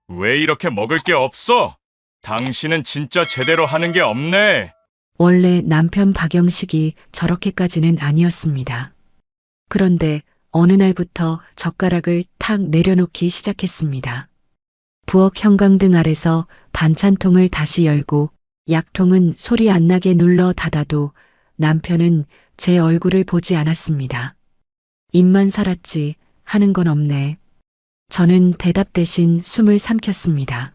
왜 이렇게 먹을 게 없어? 당신은 진짜 제대로 하는 게 없네. 원래 남편 박영식이 저렇게까지는 아니었습니다. 그런데 어느 날부터 젓가락을 탁 내려놓기 시작했습니다. 부엌 형광등 아래서 반찬통을 다시 열고 약통은 소리 안 나게 눌러 닫아도 남편은 제 얼굴을 보지 않았습니다. 입만 살았지 하는 건 없네. 저는 대답 대신 숨을 삼켰습니다.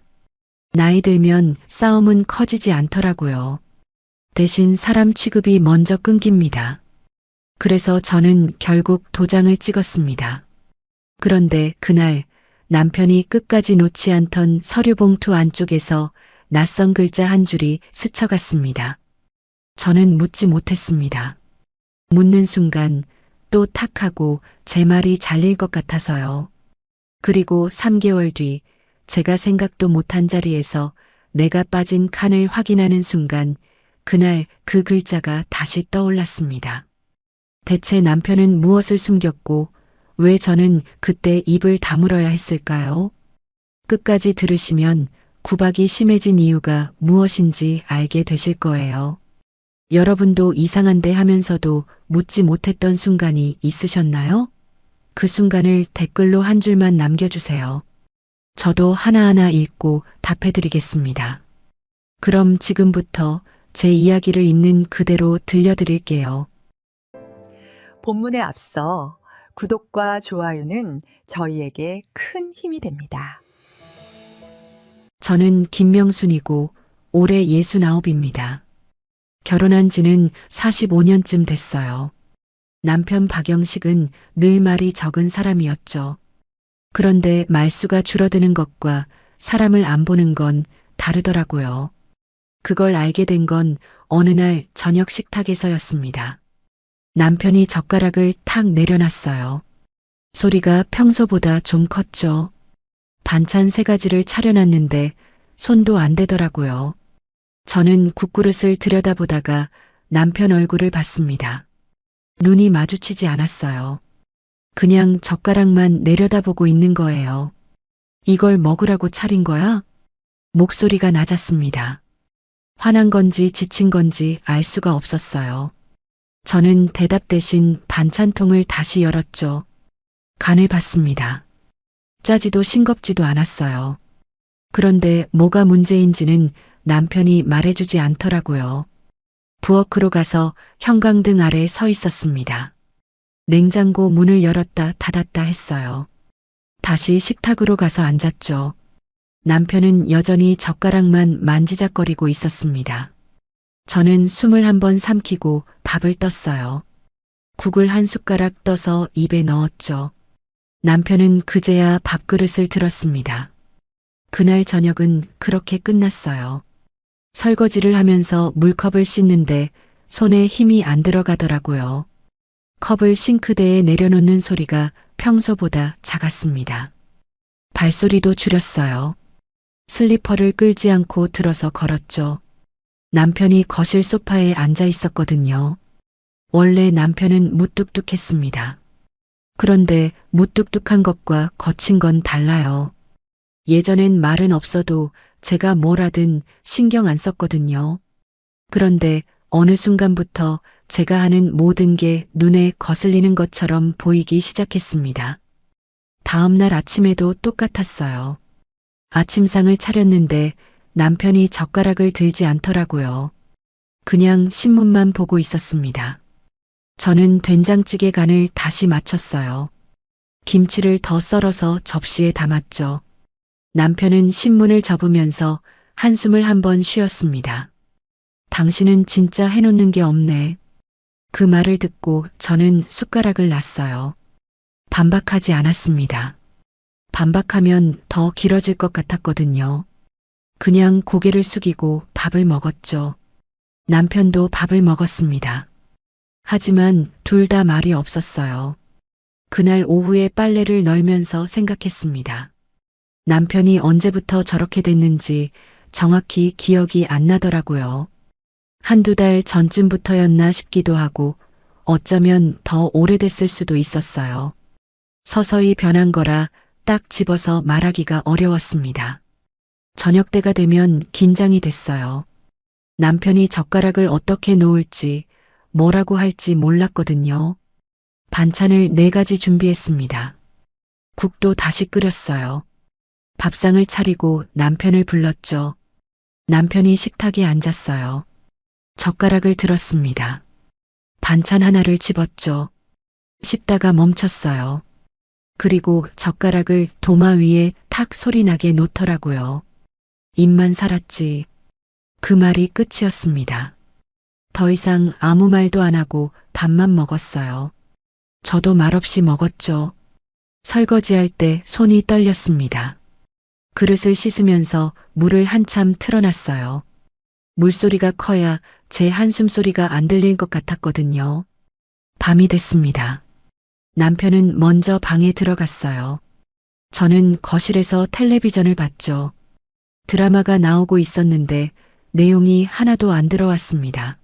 나이 들면 싸움은 커지지 않더라고요. 대신 사람 취급이 먼저 끊깁니다. 그래서 저는 결국 도장을 찍었습니다. 그런데 그날 남편이 끝까지 놓지 않던 서류 봉투 안쪽에서 낯선 글자 한 줄이 스쳐갔습니다. 저는 묻지 못했습니다. 묻는 순간 또 탁 하고 제 말이 잘릴 것 같아서요. 그리고 3개월 뒤 제가 생각도 못한 자리에서 내가 빠진 칸을 확인하는 순간 그날 그 글자가 다시 떠올랐습니다. 대체 남편은 무엇을 숨겼고 왜 저는 그때 입을 다물어야 했을까요? 끝까지 들으시면 구박이 심해진 이유가 무엇인지 알게 되실 거예요. 여러분도 이상한데 하면서도 묻지 못했던 순간이 있으셨나요? 그 순간을 댓글로 한 줄만 남겨주세요. 저도 하나하나 읽고 답해드리겠습니다. 그럼 지금부터 제 이야기를 있는 그대로 들려드릴게요. 본문에 앞서 구독과 좋아요는 저희에게 큰 힘이 됩니다. 저는 김명순이고 올해 69입니다. 결혼한 지는 45년쯤 됐어요. 남편 박영식은 늘 말이 적은 사람이었죠. 그런데 말수가 줄어드는 것과 사람을 안 보는 건 다르더라고요. 그걸 알게 된 건 어느 날 저녁 식탁에서였습니다. 남편이 젓가락을 탁 내려놨어요. 소리가 평소보다 좀 컸죠. 반찬 3가지를 차려놨는데 손도 안 대더라고요. 저는 국그릇을 들여다보다가 남편 얼굴을 봤습니다. 눈이 마주치지 않았어요. 그냥 젓가락만 내려다보고 있는 거예요. 이걸 먹으라고 차린 거야? 목소리가 낮았습니다. 화난 건지 지친 건지 알 수가 없었어요. 저는 대답 대신 반찬통을 다시 열었죠. 간을 봤습니다. 짜지도 싱겁지도 않았어요. 그런데 뭐가 문제인지는 남편이 말해주지 않더라고요. 부엌으로 가서 형광등 아래 서 있었습니다. 냉장고 문을 열었다 닫았다 했어요. 다시 식탁으로 가서 앉았죠. 남편은 여전히 젓가락만 만지작거리고 있었습니다. 저는 숨을 한번 삼키고 밥을 떴어요. 국을 한 숟가락 떠서 입에 넣었죠. 남편은 그제야 밥그릇을 들었습니다. 그날 저녁은 그렇게 끝났어요. 설거지를 하면서 물컵을 씻는데 손에 힘이 안 들어가더라고요. 컵을 싱크대에 내려놓는 소리가 평소보다 작았습니다. 발소리도 줄였어요. 슬리퍼를 끌지 않고 들어서 걸었죠. 남편이 거실 소파에 앉아 있었거든요. 원래 남편은 무뚝뚝했습니다. 그런데 무뚝뚝한 것과 거친 건 달라요. 예전엔 말은 없어도 제가 뭘 하든 신경 안 썼거든요. 그런데 어느 순간부터 제가 하는 모든 게 눈에 거슬리는 것처럼 보이기 시작했습니다. 다음 날 아침에도 똑같았어요. 아침상을 차렸는데 남편이 젓가락을 들지 않더라고요. 그냥 신문만 보고 있었습니다. 저는 된장찌개 간을 다시 맞췄어요. 김치를 더 썰어서 접시에 담았죠. 남편은 신문을 접으면서 한숨을 한번 쉬었습니다. 당신은 진짜 해놓는 게 없네. 그 말을 듣고 저는 숟가락을 놨어요. 반박하지 않았습니다. 반박하면 더 길어질 것 같았거든요. 그냥 고개를 숙이고 밥을 먹었죠. 남편도 밥을 먹었습니다. 하지만 둘 다 말이 없었어요. 그날 오후에 빨래를 널면서 생각했습니다. 남편이 언제부터 저렇게 됐는지 정확히 기억이 안 나더라고요. 한두 달 전쯤부터였나 싶기도 하고 어쩌면 더 오래됐을 수도 있었어요. 서서히 변한 거라 딱 집어서 말하기가 어려웠습니다. 저녁 때가 되면 긴장이 됐어요. 남편이 젓가락을 어떻게 놓을지, 뭐라고 할지 몰랐거든요. 반찬을 4가지 준비했습니다. 국도 다시 끓였어요. 밥상을 차리고 남편을 불렀죠. 남편이 식탁에 앉았어요. 젓가락을 들었습니다. 반찬 하나를 집었죠. 씹다가 멈췄어요. 그리고 젓가락을 도마 위에 탁 소리나게 놓더라고요. 입만 살았지. 그 말이 끝이었습니다. 더 이상 아무 말도 안 하고 밥만 먹었어요. 저도 말없이 먹었죠. 설거지할 때 손이 떨렸습니다. 그릇을 씻으면서 물을 한참 틀어놨어요. 물소리가 커야 제 한숨 소리가 안 들릴 것 같았거든요. 밤이 됐습니다. 남편은 먼저 방에 들어갔어요. 저는 거실에서 텔레비전을 봤죠. 드라마가 나오고 있었는데 내용이 하나도 안 들어왔습니다.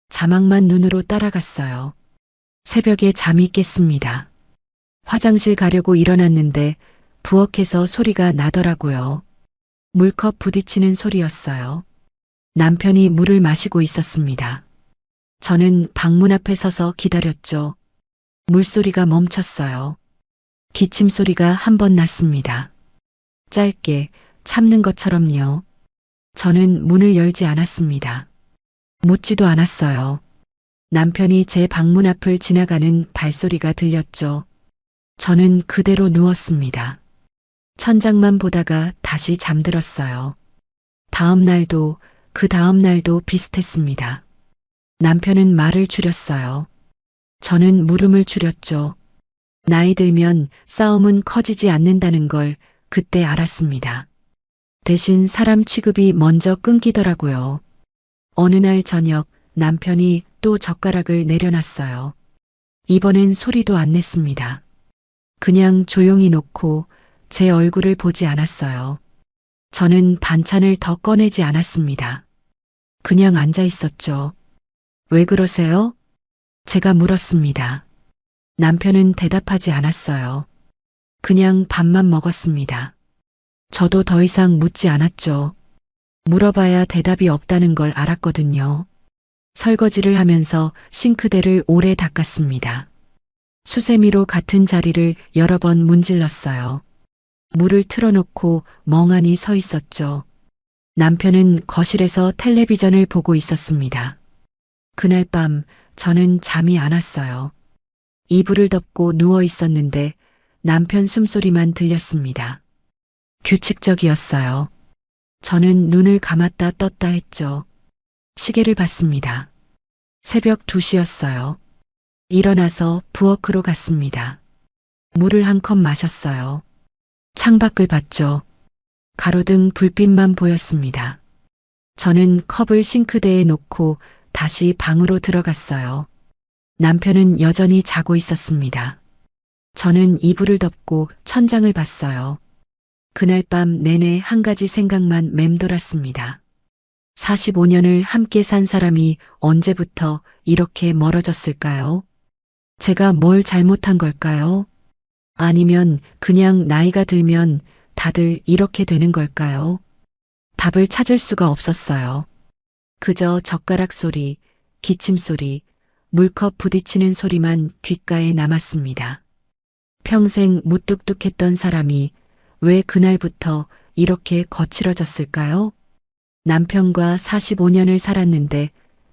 자막만 눈으로 따라갔어요. 새벽에 잠이 깼습니다. 화장실 가려고 일어났는데 부엌에서 소리가 나더라고요. 물컵 부딪히는 소리였어요. 남편이 물을 마시고 있었습니다. 저는 방문 앞에 서서 기다렸죠. 물소리가 멈췄어요. 기침 소리가 한 번 났습니다. 짧게 참는 것처럼요. 저는 문을 열지 않았습니다. 묻지도 않았어요. 남편이 제 방문 앞을 지나가는 발소리가 들렸죠. 저는 그대로 누웠습니다. 천장만 보다가 다시 잠들었어요. 다음 날도 그 다음 날도 비슷했습니다. 남편은 말을 줄였어요. 저는 물음을 줄였죠. 나이 들면 싸움은 커지지 않는다는 걸 그때 알았습니다. 대신 사람 취급이 먼저 끊기더라고요. 어느 날 저녁 남편이 또 젓가락을 내려놨어요. 이번엔 소리도 안 냈습니다. 그냥 조용히 놓고 제 얼굴을 보지 않았어요. 저는 반찬을 더 꺼내지 않았습니다. 그냥 앉아 있었죠. 왜 그러세요? 제가 물었습니다. 남편은 대답하지 않았어요. 그냥 밥만 먹었습니다. 저도 더 이상 묻지 않았죠. 물어봐야 대답이 없다는 걸 알았거든요. 설거지를 하면서 싱크대를 오래 닦았습니다. 수세미로 같은 자리를 여러 번 문질렀어요. 물을 틀어놓고 멍하니 서 있었죠. 남편은 거실에서 텔레비전을 보고 있었습니다. 그날 밤 저는 잠이 안 왔어요. 이불을 덮고 누워 있었는데 남편 숨소리만 들렸습니다. 규칙적이었어요. 저는 눈을 감았다 떴다 했죠. 시계를 봤습니다. 새벽 2시였어요. 일어나서 부엌으로 갔습니다. 물을 한 컵 마셨어요. 창밖을 봤죠. 가로등 불빛만 보였습니다. 저는 컵을 싱크대에 놓고 다시 방으로 들어갔어요. 남편은 여전히 자고 있었습니다. 저는 이불을 덮고 천장을 봤어요. 그날 밤 내내 한 가지 생각만 맴돌았습니다. 45년을 함께 산 사람이 언제부터 이렇게 멀어졌을까요? 제가 뭘 잘못한 걸까요? 아니면 그냥 나이가 들면 다들 이렇게 되는 걸까요? 답을 찾을 수가 없었어요. 그저 젓가락 소리, 기침 소리, 물컵 부딪히는 소리만 귓가에 남았습니다. 평생 무뚝뚝했던 사람이 왜 그날부터 이렇게 거칠어졌을까요? 남편과 45년을 살았는데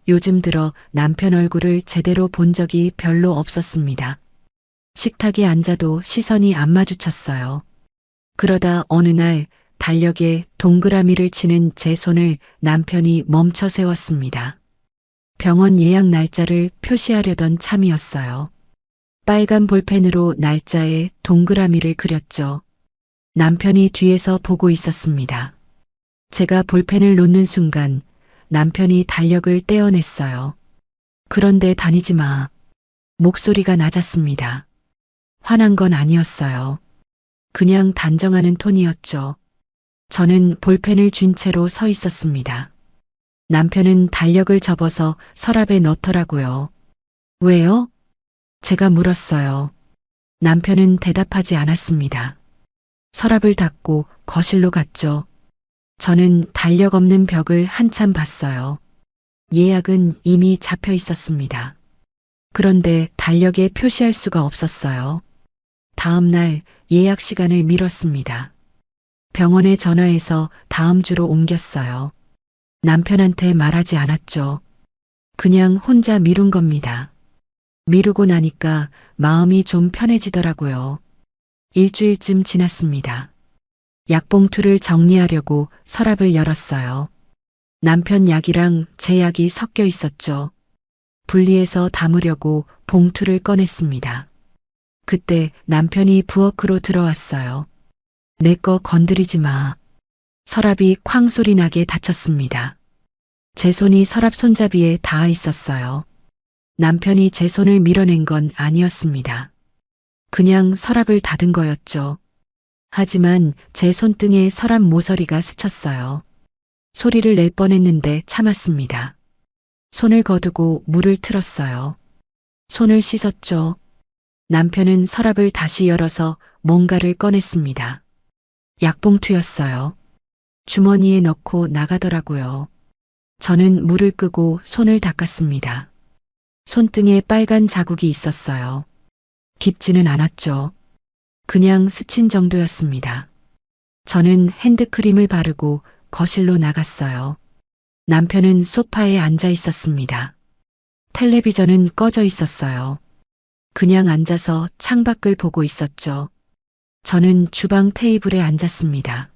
요즘 들어 남편 얼굴을 제대로 본 적이 별로 없었습니다. 식탁에 앉아도 시선이 안 마주쳤어요. 그러다 어느 날 달력에 동그라미를 치는 제 손을 남편이 멈춰 세웠습니다. 병원 예약 날짜를 표시하려던 참이었어요. 빨간 볼펜으로 날짜에 동그라미를 그렸죠. 남편이 뒤에서 보고 있었습니다. 제가 볼펜을 놓는 순간 남편이 달력을 떼어냈어요. 그런데 다니지 마. 목소리가 낮았습니다. 화난 건 아니었어요. 그냥 단정하는 톤이었죠. 저는 볼펜을 쥔 채로 서 있었습니다. 남편은 달력을 접어서 서랍에 넣더라고요. 왜요? 제가 물었어요. 남편은 대답하지 않았습니다. 서랍을 닫고 거실로 갔죠. 저는 달력 없는 벽을 한참 봤어요. 예약은 이미 잡혀 있었습니다. 그런데 달력에 표시할 수가 없었어요. 다음 날 예약 시간을 미뤘습니다. 병원에 전화해서 다음 주로 옮겼어요. 남편한테 말하지 않았죠. 그냥 혼자 미룬 겁니다. 미루고 나니까 마음이 좀 편해지더라고요. 일주일쯤 지났습니다. 약봉투를 정리하려고 서랍을 열었어요. 남편 약이랑 제 약이 섞여 있었죠. 분리해서 담으려고 봉투를 꺼냈습니다. 그때 남편이 부엌으로 들어왔어요. 내 거 건드리지 마. 서랍이 쾅 소리 나게 닫혔습니다. 제 손이 서랍 손잡이에 닿아 있었어요. 남편이 제 손을 밀어낸 건 아니었습니다. 그냥 서랍을 닫은 거였죠. 하지만 제 손등에 서랍 모서리가 스쳤어요. 소리를 낼 뻔했는데 참았습니다. 손을 거두고 물을 틀었어요. 손을 씻었죠. 남편은 서랍을 다시 열어서 뭔가를 꺼냈습니다. 약봉투였어요. 주머니에 넣고 나가더라고요. 저는 물을 끄고 손을 닦았습니다. 손등에 빨간 자국이 있었어요. 깊지는 않았죠. 그냥 스친 정도였습니다. 저는 핸드크림을 바르고 거실로 나갔어요. 남편은 소파에 앉아 있었습니다. 텔레비전은 꺼져 있었어요. 그냥 앉아서 창밖을 보고 있었죠. 저는 주방 테이블에 앉았습니다.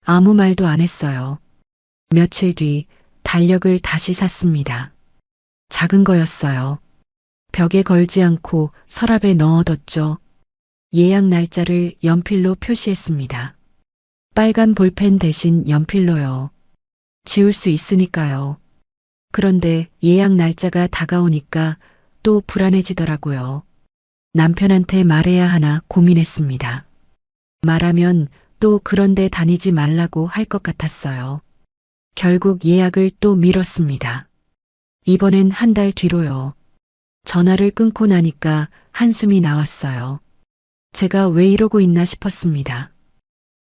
아무 말도 안 했어요. 며칠 뒤 달력을 다시 샀습니다. 작은 거였어요. 벽에 걸지 않고 서랍에 넣어뒀죠. 예약 날짜를 연필로 표시했습니다. 빨간 볼펜 대신 연필로요. 지울 수 있으니까요. 그런데 예약 날짜가 다가오니까 또 불안해지더라고요. 남편한테 말해야 하나 고민했습니다. 말하면 또 그런데 다니지 말라고 할 것 같았어요. 결국 예약을 또 미뤘습니다. 이번엔 한 달 뒤로요. 전화를 끊고 나니까 한숨이 나왔어요. 제가 왜 이러고 있나 싶었습니다.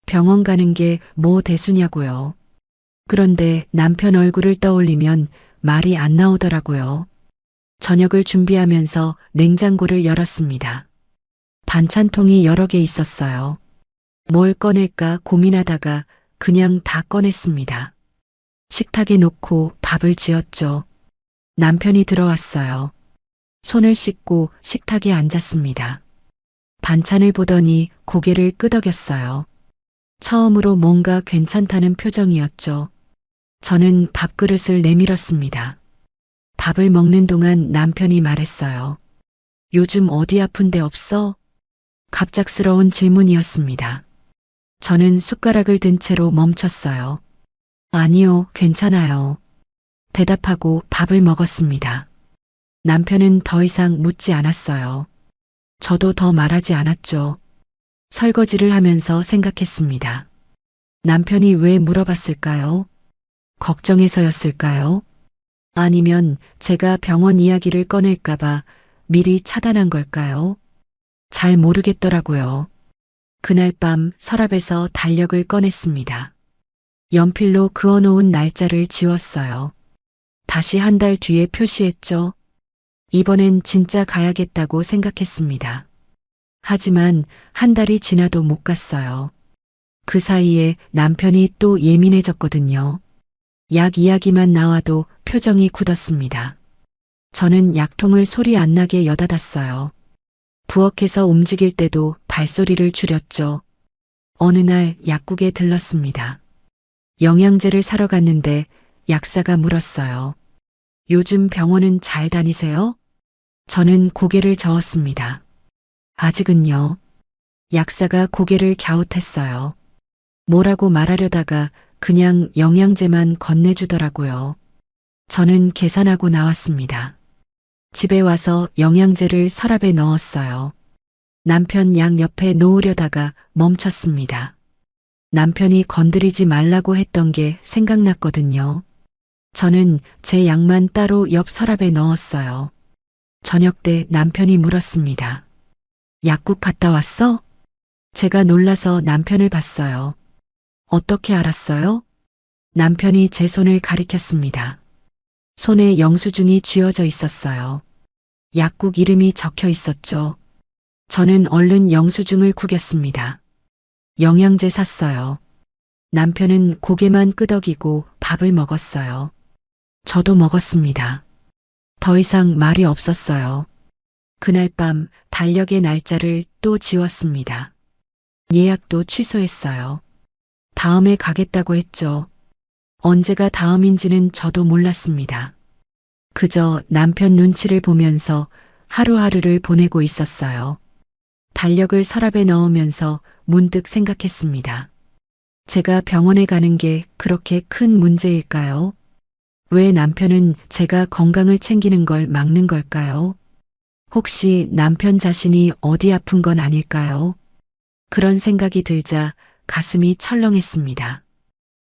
병원 가는 게 뭐 대수냐고요. 그런데 남편 얼굴을 떠올리면 말이 안 나오더라고요. 저녁을 준비하면서 냉장고를 열었습니다. 반찬통이 여러 개 있었어요. 뭘 꺼낼까 고민하다가 그냥 다 꺼냈습니다. 식탁에 놓고 밥을 지었죠. 남편이 들어왔어요. 손을 씻고 식탁에 앉았습니다. 반찬을 보더니 고개를 끄덕였어요. 처음으로 뭔가 괜찮다는 표정이었죠. 저는 밥그릇을 내밀었습니다. 밥을 먹는 동안 남편이 말했어요. 요즘 어디 아픈 데 없어? 갑작스러운 질문이었습니다. 저는 숟가락을 든 채로 멈췄어요. 아니요, 괜찮아요. 대답하고 밥을 먹었습니다. 남편은 더 이상 묻지 않았어요. 저도 더 말하지 않았죠. 설거지를 하면서 생각했습니다. 남편이 왜 물어봤을까요? 걱정해서였을까요? 아니면 제가 병원 이야기를 꺼낼까봐 미리 차단한 걸까요? 잘 모르겠더라고요. 그날 밤 서랍에서 달력을 꺼냈습니다. 연필로 그어놓은 날짜를 지웠어요. 다시 한 달 뒤에 표시했죠. 이번엔 진짜 가야겠다고 생각했습니다. 하지만 한 달이 지나도 못 갔어요. 그 사이에 남편이 또 예민해졌거든요. 약 이야기만 나와도 표정이 굳었습니다. 저는 약통을 소리 안 나게 여닫았어요. 부엌에서 움직일 때도 발소리를 줄였죠. 어느 날 약국에 들렀습니다. 영양제를 사러 갔는데 약사가 물었어요. 요즘 병원은 잘 다니세요? 저는 고개를 저었습니다. 아직은요. 약사가 고개를 갸웃했어요. 뭐라고 말하려다가 그냥 영양제만 건네주더라고요. 저는 계산하고 나왔습니다. 집에 와서 영양제를 서랍에 넣었어요. 남편 약 옆에 놓으려다가 멈췄습니다. 남편이 건드리지 말라고 했던 게 생각났거든요. 저는 제 약만 따로 옆 서랍에 넣었어요. 저녁 때 남편이 물었습니다. 약국 갔다 왔어? 제가 놀라서 남편을 봤어요. 어떻게 알았어요? 남편이 제 손을 가리켰습니다. 손에 영수증이 쥐어져 있었어요. 약국 이름이 적혀 있었죠. 저는 얼른 영수증을 구겼습니다. 영양제 샀어요. 남편은 고개만 끄덕이고 밥을 먹었어요. 저도 먹었습니다. 더 이상 말이 없었어요. 그날 밤 달력의 날짜를 또 지웠습니다. 예약도 취소했어요. 다음에 가겠다고 했죠. 언제가 다음인지는 저도 몰랐습니다. 그저 남편 눈치를 보면서 하루하루를 보내고 있었어요. 달력을 서랍에 넣으면서 문득 생각했습니다. 제가 병원에 가는 게 그렇게 큰 문제일까요? 왜 남편은 제가 건강을 챙기는 걸 막는 걸까요? 혹시 남편 자신이 어디 아픈 건 아닐까요? 그런 생각이 들자 가슴이 철렁했습니다.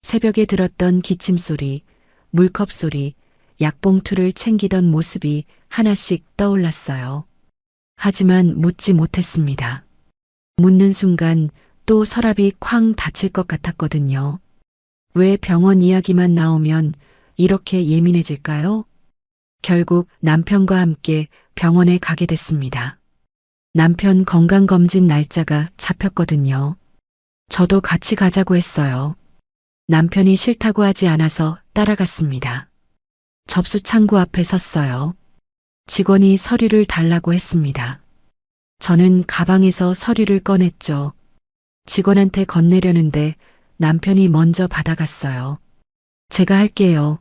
새벽에 들었던 기침 소리, 물컵 소리, 약봉투를 챙기던 모습이 하나씩 떠올랐어요. 하지만 묻지 못했습니다. 묻는 순간 또 서랍이 쾅 닫힐 것 같았거든요. 왜 병원 이야기만 나오면 이렇게 예민해질까요? 결국 남편과 함께 병원에 가게 됐습니다. 남편 건강검진 날짜가 잡혔거든요. 저도 같이 가자고 했어요. 남편이 싫다고 하지 않아서 따라갔습니다. 접수 창구 앞에 섰어요. 직원이 서류를 달라고 했습니다. 저는 가방에서 서류를 꺼냈죠. 직원한테 건네려는데 남편이 먼저 받아갔어요. 제가 할게요.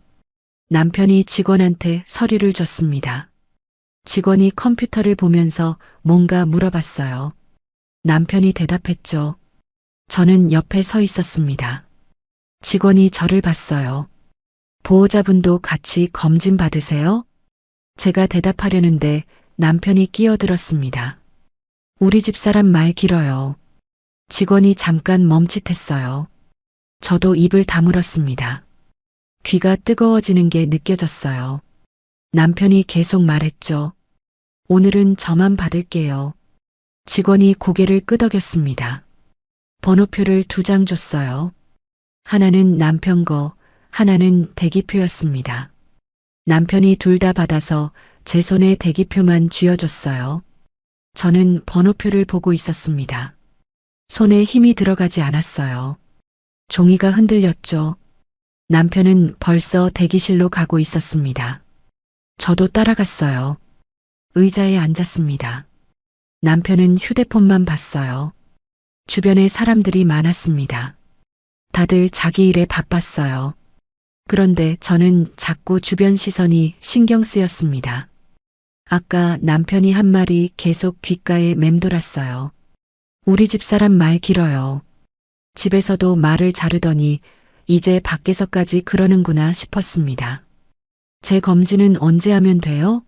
남편이 직원한테 서류를 줬습니다. 직원이 컴퓨터를 보면서 뭔가 물어봤어요. 남편이 대답했죠. 저는 옆에 서 있었습니다. 직원이 저를 봤어요. 보호자분도 같이 검진 받으세요? 제가 대답하려는데 남편이 끼어들었습니다. 우리 집사람 말 길어요. 직원이 잠깐 멈칫했어요. 저도 입을 다물었습니다. 귀가 뜨거워지는 게 느껴졌어요. 남편이 계속 말했죠. 오늘은 저만 받을게요. 직원이 고개를 끄덕였습니다. 번호표를 2장 줬어요. 하나는 남편 거, 하나는 대기표였습니다. 남편이 둘 다 받아서 제 손에 대기표만 쥐어줬어요. 저는 번호표를 보고 있었습니다. 손에 힘이 들어가지 않았어요. 종이가 흔들렸죠. 남편은 벌써 대기실로 가고 있었습니다. 저도 따라갔어요. 의자에 앉았습니다. 남편은 휴대폰만 봤어요. 주변에 사람들이 많았습니다. 다들 자기 일에 바빴어요. 그런데 저는 자꾸 주변 시선이 신경 쓰였습니다. 아까 남편이 한 말이 계속 귓가에 맴돌았어요. 우리 집사람 말 길어요. 집에서도 말을 자르더니 이제 밖에서까지 그러는구나 싶었습니다. 제 검진은 언제 하면 돼요?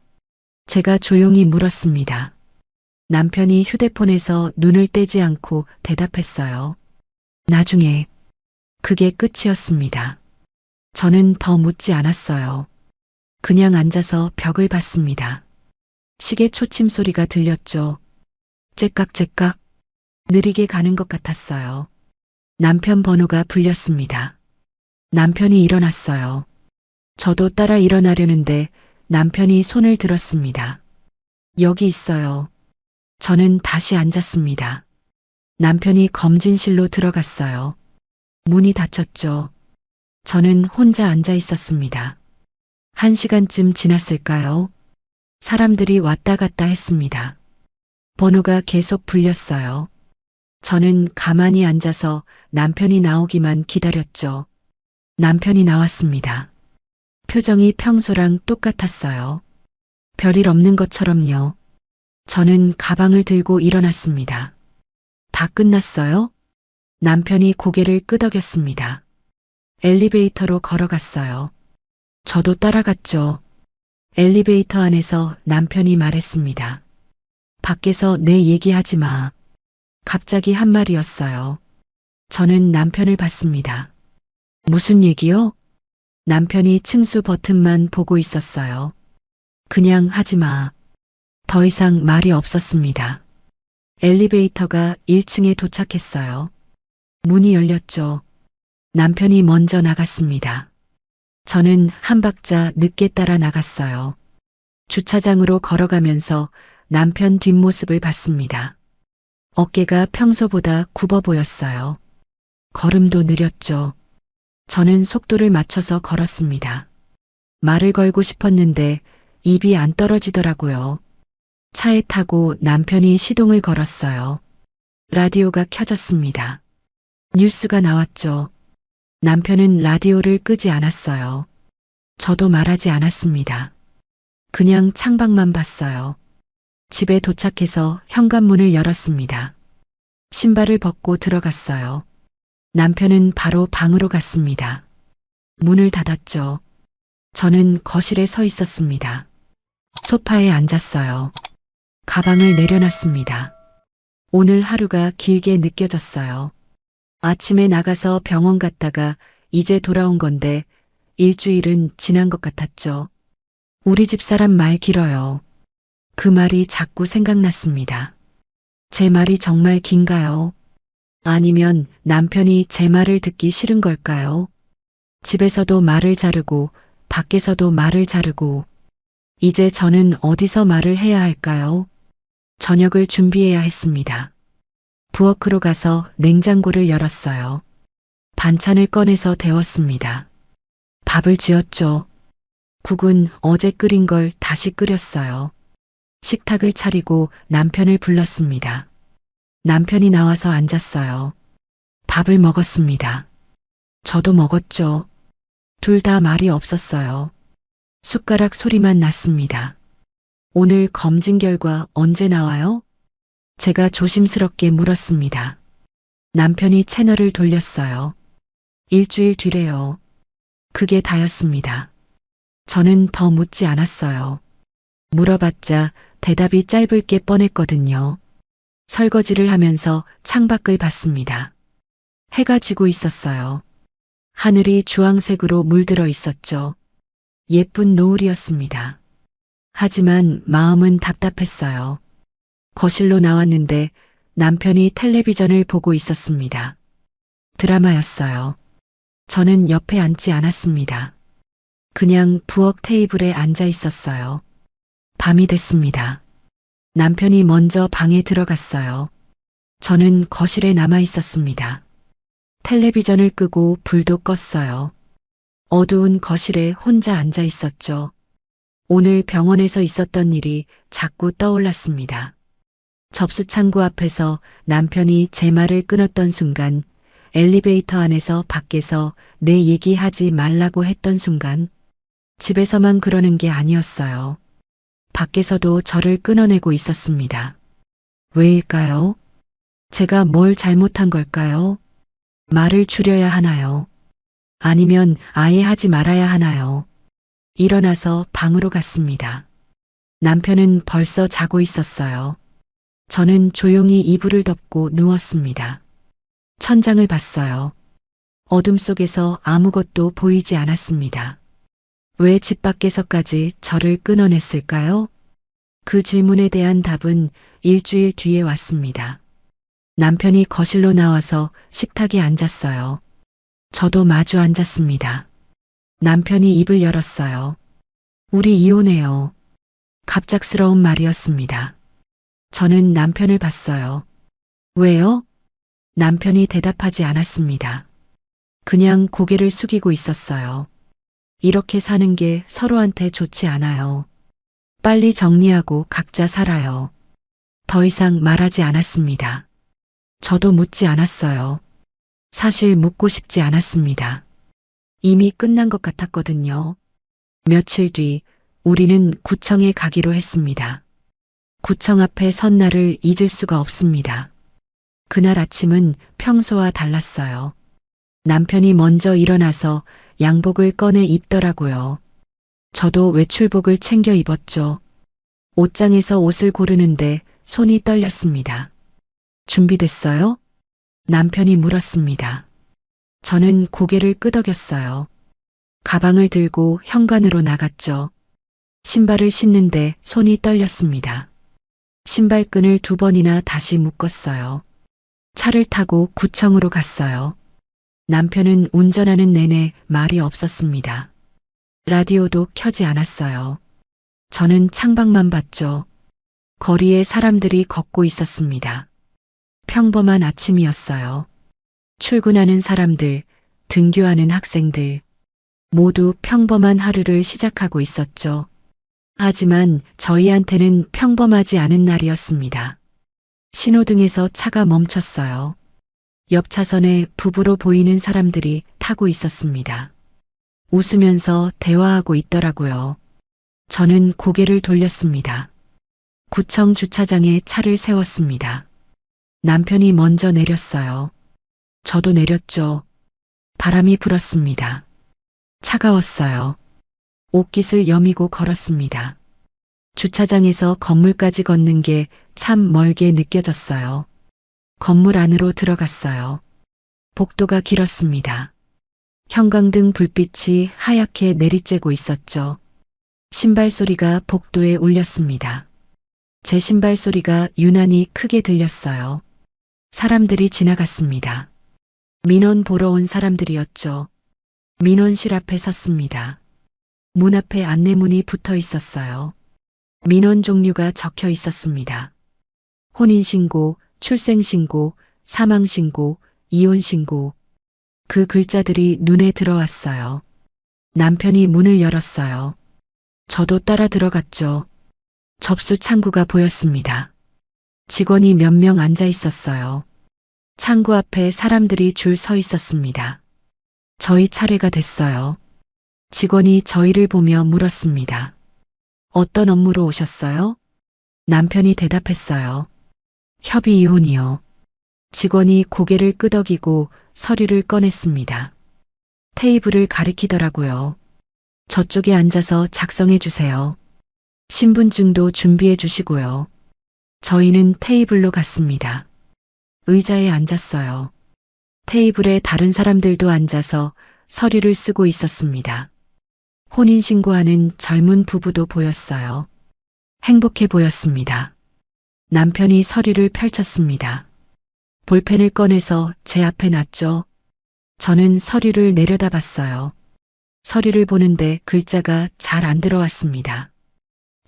제가 조용히 물었습니다. 남편이 휴대폰에서 눈을 떼지 않고 대답했어요. 나중에. 그게 끝이었습니다. 저는 더 묻지 않았어요. 그냥 앉아서 벽을 봤습니다. 시계 초침 소리가 들렸죠. 째깍째깍. 느리게 가는 것 같았어요. 남편 번호가 불렸습니다. 남편이 일어났어요. 저도 따라 일어나려는데 남편이 손을 들었습니다. 여기 있어요. 저는 다시 앉았습니다. 남편이 검진실로 들어갔어요. 문이 닫혔죠. 저는 혼자 앉아 있었습니다. 1시간쯤 지났을까요? 사람들이 왔다 갔다 했습니다. 번호가 계속 불렸어요. 저는 가만히 앉아서 남편이 나오기만 기다렸죠. 남편이 나왔습니다. 표정이 평소랑 똑같았어요. 별일 없는 것처럼요. 저는 가방을 들고 일어났습니다. 다 끝났어요? 남편이 고개를 끄덕였습니다. 엘리베이터로 걸어갔어요. 저도 따라갔죠. 엘리베이터 안에서 남편이 말했습니다. 밖에서 내 얘기하지 마. 갑자기 한 말이었어요. 저는 남편을 봤습니다. 무슨 얘기요? 남편이 층수 버튼만 보고 있었어요. 그냥 하지 마. 더 이상 말이 없었습니다. 엘리베이터가 1층에 도착했어요. 문이 열렸죠. 남편이 먼저 나갔습니다. 저는 한 박자 늦게 따라 나갔어요. 주차장으로 걸어가면서 남편 뒷모습을 봤습니다. 어깨가 평소보다 굽어 보였어요. 걸음도 느렸죠. 저는 속도를 맞춰서 걸었습니다. 말을 걸고 싶었는데 입이 안 떨어지더라고요. 차에 타고 남편이 시동을 걸었어요. 라디오가 켜졌습니다. 뉴스가 나왔죠. 남편은 라디오를 끄지 않았어요. 저도 말하지 않았습니다. 그냥 창밖만 봤어요. 집에 도착해서 현관문을 열었습니다. 신발을 벗고 들어갔어요. 남편은 바로 방으로 갔습니다. 문을 닫았죠. 저는 거실에 서 있었습니다. 소파에 앉았어요. 가방을 내려놨습니다. 오늘 하루가 길게 느껴졌어요. 아침에 나가서 병원 갔다가 이제 돌아온 건데 일주일은 지난 것 같았죠. 우리 집 사람 말 길어요. 그 말이 자꾸 생각났습니다. 제 말이 정말 긴가요? 아니면 남편이 제 말을 듣기 싫은 걸까요? 집에서도 말을 자르고 밖에서도 말을 자르고 이제 저는 어디서 말을 해야 할까요? 저녁을 준비해야 했습니다. 부엌으로 가서 냉장고를 열었어요. 반찬을 꺼내서 데웠습니다. 밥을 지었죠. 국은 어제 끓인 걸 다시 끓였어요. 식탁을 차리고 남편을 불렀습니다. 남편이 나와서 앉았어요. 밥을 먹었습니다. 저도 먹었죠. 둘 다 말이 없었어요. 숟가락 소리만 났습니다. 오늘 검진 결과 언제 나와요? 제가 조심스럽게 물었습니다. 남편이 채널을 돌렸어요. 일주일 뒤래요. 그게 다였습니다. 저는 더 묻지 않았어요. 물어봤자 대답이 짧을 게 뻔했거든요. 설거지를 하면서 창밖을 봤습니다. 해가 지고 있었어요. 하늘이 주황색으로 물들어 있었죠. 예쁜 노을이었습니다. 하지만 마음은 답답했어요. 거실로 나왔는데 남편이 텔레비전을 보고 있었습니다. 드라마였어요. 저는 옆에 앉지 않았습니다. 그냥 부엌 테이블에 앉아 있었어요. 밤이 됐습니다. 남편이 먼저 방에 들어갔어요. 저는 거실에 남아 있었습니다. 텔레비전을 끄고 불도 껐어요. 어두운 거실에 혼자 앉아 있었죠. 오늘 병원에서 있었던 일이 자꾸 떠올랐습니다. 접수창구 앞에서 남편이 제 말을 끊었던 순간, 엘리베이터 안에서 밖에서 내 얘기하지 말라고 했던 순간, 집에서만 그러는 게 아니었어요. 밖에서도 저를 끊어내고 있었습니다. 왜일까요? 제가 뭘 잘못한 걸까요? 말을 줄여야 하나요? 아니면 아예 하지 말아야 하나요? 일어나서 방으로 갔습니다. 남편은 벌써 자고 있었어요. 저는 조용히 이불을 덮고 누웠습니다. 천장을 봤어요. 어둠 속에서 아무것도 보이지 않았습니다. 왜 집 밖에서까지 저를 끊어냈을까요? 그 질문에 대한 답은 일주일 뒤에 왔습니다. 남편이 거실로 나와서 식탁에 앉았어요. 저도 마주 앉았습니다. 남편이 입을 열었어요. 우리 이혼해요. 갑작스러운 말이었습니다. 저는 남편을 봤어요. 왜요? 남편이 대답하지 않았습니다. 그냥 고개를 숙이고 있었어요. 이렇게 사는 게 서로한테 좋지 않아요. 빨리 정리하고 각자 살아요. 더 이상 말하지 않았습니다. 저도 묻지 않았어요. 사실 묻고 싶지 않았습니다. 이미 끝난 것 같았거든요. 며칠 뒤 우리는 구청에 가기로 했습니다. 구청 앞에 선 날을 잊을 수가 없습니다. 그날 아침은 평소와 달랐어요. 남편이 먼저 일어나서 양복을 꺼내 입더라고요. 저도 외출복을 챙겨 입었죠. 옷장에서 옷을 고르는데 손이 떨렸습니다. 준비됐어요? 남편이 물었습니다. 저는 고개를 끄덕였어요. 가방을 들고 현관으로 나갔죠. 신발을 신는데 손이 떨렸습니다. 신발끈을 2번이나 다시 묶었어요. 차를 타고 구청으로 갔어요. 남편은 운전하는 내내 말이 없었습니다. 라디오도 켜지 않았어요. 저는 창밖만 봤죠. 거리에 사람들이 걷고 있었습니다. 평범한 아침이었어요. 출근하는 사람들, 등교하는 학생들, 모두 평범한 하루를 시작하고 있었죠. 하지만 저희한테는 평범하지 않은 날이었습니다. 신호등에서 차가 멈췄어요. 옆 차선에 부부로 보이는 사람들이 타고 있었습니다. 웃으면서 대화하고 있더라고요. 저는 고개를 돌렸습니다. 구청 주차장에 차를 세웠습니다. 남편이 먼저 내렸어요. 저도 내렸죠. 바람이 불었습니다. 차가웠어요. 옷깃을 여미고 걸었습니다. 주차장에서 건물까지 걷는 게 참 멀게 느껴졌어요. 건물 안으로 들어갔어요. 복도가 길었습니다. 형광등 불빛이 하얗게 내리쬐고 있었죠. 신발 소리가 복도에 울렸습니다. 제 신발 소리가 유난히 크게 들렸어요. 사람들이 지나갔습니다. 민원 보러 온 사람들이었죠. 민원실 앞에 섰습니다. 문 앞에 안내문이 붙어 있었어요. 민원 종류가 적혀 있었습니다. 혼인신고, 출생신고, 사망신고, 이혼신고. 그 글자들이 눈에 들어왔어요. 남편이 문을 열었어요. 저도 따라 들어갔죠. 접수 창구가 보였습니다. 직원이 몇 명 앉아 있었어요. 창구 앞에 사람들이 줄 서 있었습니다. 저희 차례가 됐어요. 직원이 저희를 보며 물었습니다. 어떤 업무로 오셨어요? 남편이 대답했어요. 협의 이혼이요. 직원이 고개를 끄덕이고 서류를 꺼냈습니다. 테이블을 가리키더라고요. 저쪽에 앉아서 작성해 주세요. 신분증도 준비해 주시고요. 저희는 테이블로 갔습니다. 의자에 앉았어요. 테이블에 다른 사람들도 앉아서 서류를 쓰고 있었습니다. 혼인신고하는 젊은 부부도 보였어요. 행복해 보였습니다. 남편이 서류를 펼쳤습니다. 볼펜을 꺼내서 제 앞에 놨죠. 저는 서류를 내려다봤어요. 서류를 보는데 글자가 잘 안 들어왔습니다.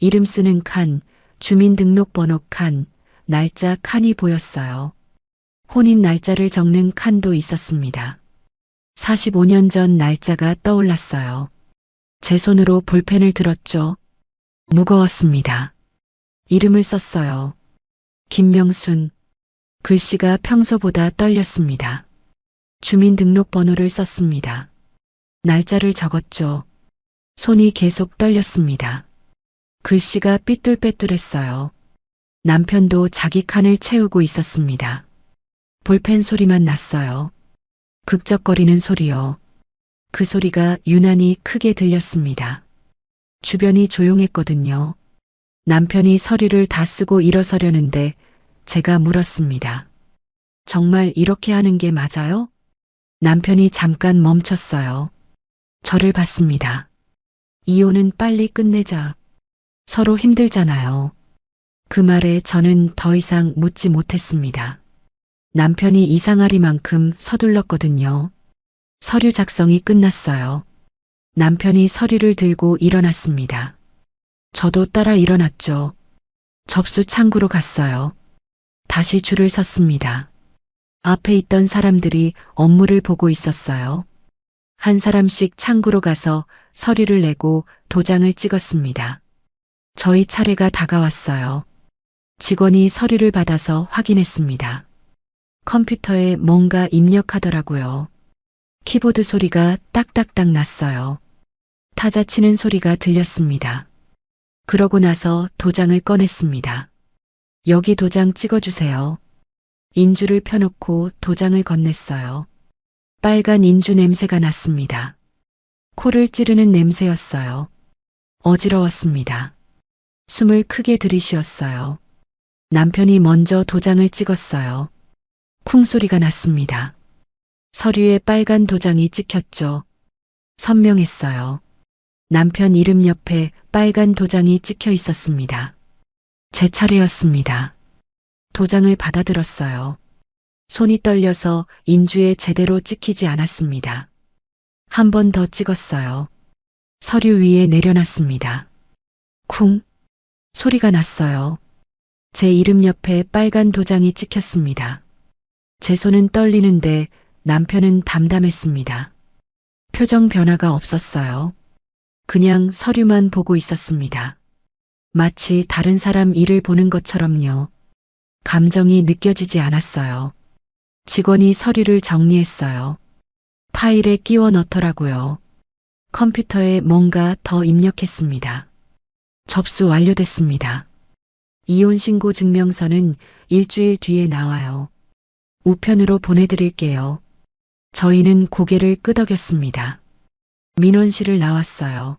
이름 쓰는 칸, 주민등록번호 칸, 날짜 칸이 보였어요. 혼인 날짜를 적는 칸도 있었습니다. 45년 전 날짜가 떠올랐어요. 제 손으로 볼펜을 들었죠. 무거웠습니다. 이름을 썼어요. 김명순. 글씨가 평소보다 떨렸습니다. 주민등록번호를 썼습니다. 날짜를 적었죠. 손이 계속 떨렸습니다. 글씨가 삐뚤빼뚤했어요. 남편도 자기 칸을 채우고 있었습니다. 볼펜 소리만 났어요. 극적거리는 소리요. 그 소리가 유난히 크게 들렸습니다. 주변이 조용했거든요. 남편이 서류를 다 쓰고 일어서려는데 제가 물었습니다. 정말 이렇게 하는 게 맞아요? 남편이 잠깐 멈췄어요. 저를 봤습니다. 이혼은 빨리 끝내자. 서로 힘들잖아요. 그 말에 저는 더 이상 묻지 못했습니다. 남편이 이상하리만큼 서둘렀거든요. 서류 작성이 끝났어요. 남편이 서류를 들고 일어났습니다. 저도 따라 일어났죠. 접수 창구로 갔어요. 다시 줄을 섰습니다. 앞에 있던 사람들이 업무를 보고 있었어요. 한 사람씩 창구로 가서 서류를 내고 도장을 찍었습니다. 저희 차례가 다가왔어요. 직원이 서류를 받아서 확인했습니다. 컴퓨터에 뭔가 입력하더라고요. 키보드 소리가 딱딱딱 났어요. 타자 치는 소리가 들렸습니다. 그러고 나서 도장을 꺼냈습니다. 여기 도장 찍어주세요. 인주를 펴놓고 도장을 건넸어요. 빨간 인주 냄새가 났습니다. 코를 찌르는 냄새였어요. 어지러웠습니다. 숨을 크게 들이쉬었어요. 남편이 먼저 도장을 찍었어요. 쿵 소리가 났습니다. 서류에 빨간 도장이 찍혔죠. 선명했어요. 남편 이름 옆에 빨간 도장이 찍혀 있었습니다. 제 차례였습니다. 도장을 받아들었어요. 손이 떨려서 인주에 제대로 찍히지 않았습니다. 한 번 더 찍었어요. 서류 위에 내려놨습니다. 쿵! 소리가 났어요. 제 이름 옆에 빨간 도장이 찍혔습니다. 제 손은 떨리는데 남편은 담담했습니다. 표정 변화가 없었어요. 그냥 서류만 보고 있었습니다. 마치 다른 사람 일을 보는 것처럼요. 감정이 느껴지지 않았어요. 직원이 서류를 정리했어요. 파일에 끼워 넣더라고요. 컴퓨터에 뭔가 더 입력했습니다. 접수 완료됐습니다. 이혼신고 증명서는 일주일 뒤에 나와요. 우편으로 보내드릴게요. 저희는 고개를 끄덕였습니다. 민원실을 나왔어요.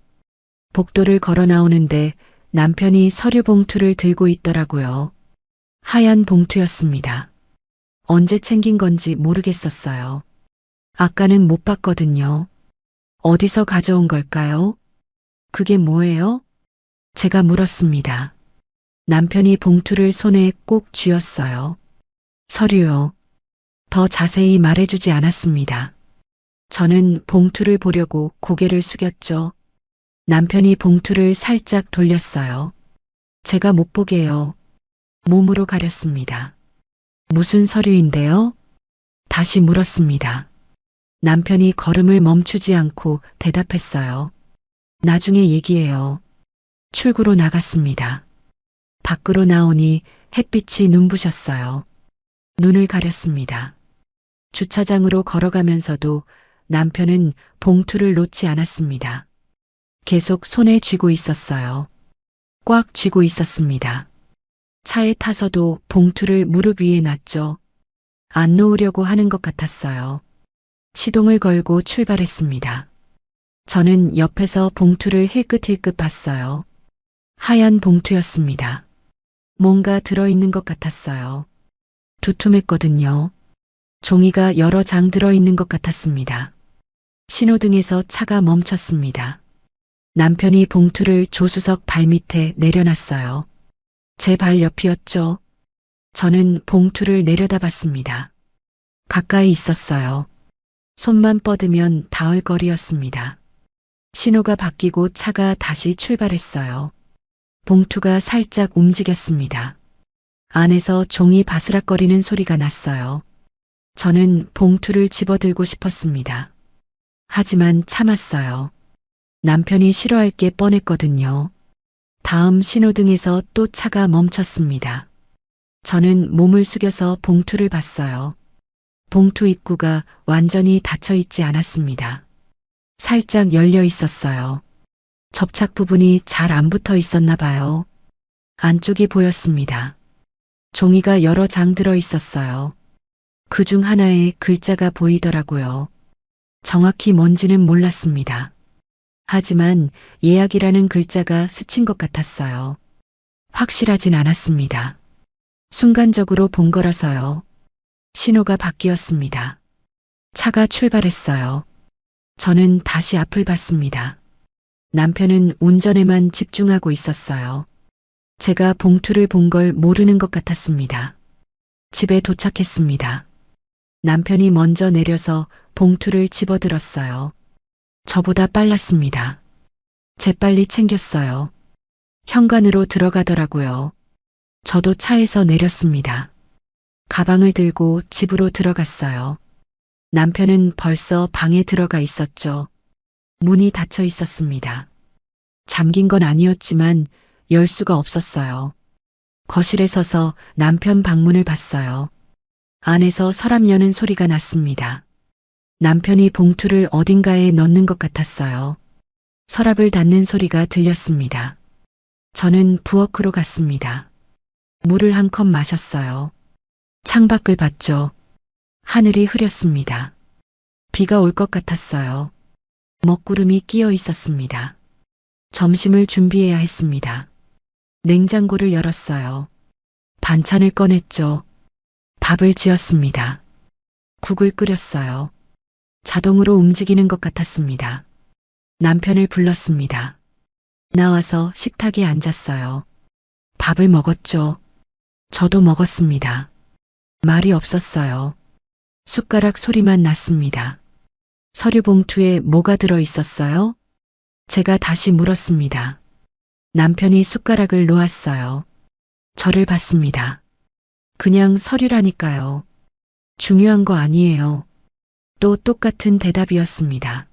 복도를 걸어 나오는데 남편이 서류 봉투를 들고 있더라고요. 하얀 봉투였습니다. 언제 챙긴 건지 모르겠었어요. 아까는 못 봤거든요. 어디서 가져온 걸까요? 그게 뭐예요? 제가 물었습니다. 남편이 봉투를 손에 꼭 쥐었어요. 서류요. 더 자세히 말해주지 않았습니다. 저는 봉투를 보려고 고개를 숙였죠. 남편이 봉투를 살짝 돌렸어요. 제가 못 보게요. 몸으로 가렸습니다. 무슨 서류인데요? 다시 물었습니다. 남편이 걸음을 멈추지 않고 대답했어요. 나중에 얘기해요. 출구로 나갔습니다. 밖으로 나오니 햇빛이 눈부셨어요. 눈을 가렸습니다. 주차장으로 걸어가면서도 남편은 봉투를 놓지 않았습니다. 계속 손에 쥐고 있었어요. 꽉 쥐고 있었습니다. 차에 타서도 봉투를 무릎 위에 놨죠. 안 놓으려고 하는 것 같았어요. 시동을 걸고 출발했습니다. 저는 옆에서 봉투를 힐끗힐끗 봤어요. 하얀 봉투였습니다. 뭔가 들어있는 것 같았어요. 두툼했거든요. 종이가 여러 장 들어있는 것 같았습니다. 신호등에서 차가 멈췄습니다. 남편이 봉투를 조수석 발밑에 내려놨어요. 제 발 옆이었죠. 저는 봉투를 내려다봤습니다. 가까이 있었어요. 손만 뻗으면 닿을 거리였습니다. 신호가 바뀌고 차가 다시 출발했어요. 봉투가 살짝 움직였습니다. 안에서 종이 바스락거리는 소리가 났어요. 저는 봉투를 집어들고 싶었습니다. 하지만 참았어요. 남편이 싫어할 게 뻔했거든요. 다음 신호등에서 또 차가 멈췄습니다. 저는 몸을 숙여서 봉투를 봤어요. 봉투 입구가 완전히 닫혀 있지 않았습니다. 살짝 열려 있었어요. 접착 부분이 잘 안 붙어 있었나 봐요. 안쪽이 보였습니다. 종이가 여러 장 들어 있었어요. 그중 하나에 글자가 보이더라고요. 정확히 뭔지는 몰랐습니다. 하지만 예약이라는 글자가 스친 것 같았어요. 확실하진 않았습니다. 순간적으로 본 거라서요. 신호가 바뀌었습니다. 차가 출발했어요. 저는 다시 앞을 봤습니다. 남편은 운전에만 집중하고 있었어요. 제가 봉투를 본 걸 모르는 것 같았습니다. 집에 도착했습니다. 남편이 먼저 내려서 봉투를 집어들었어요. 저보다 빨랐습니다. 재빨리 챙겼어요. 현관으로 들어가더라고요. 저도 차에서 내렸습니다. 가방을 들고 집으로 들어갔어요. 남편은 벌써 방에 들어가 있었죠. 문이 닫혀 있었습니다. 잠긴 건 아니었지만 열 수가 없었어요. 거실에 서서 남편 방문을 봤어요. 안에서 서랍 여는 소리가 났습니다. 남편이 봉투를 어딘가에 넣는 것 같았어요. 서랍을 닫는 소리가 들렸습니다. 저는 부엌으로 갔습니다. 물을 한 컵 마셨어요. 창밖을 봤죠. 하늘이 흐렸습니다. 비가 올 것 같았어요. 먹구름이 끼어 있었습니다. 점심을 준비해야 했습니다. 냉장고를 열었어요. 반찬을 꺼냈죠. 밥을 지었습니다. 국을 끓였어요. 자동으로 움직이는 것 같았습니다. 남편을 불렀습니다. 나와서 식탁에 앉았어요. 밥을 먹었죠. 저도 먹었습니다. 말이 없었어요. 숟가락 소리만 났습니다. 서류 봉투에 뭐가 들어 있었어요? 제가 다시 물었습니다. 남편이 숟가락을 놓았어요. 저를 봤습니다. 그냥 서류라니까요. 중요한 거 아니에요. 또 똑같은 대답이었습니다.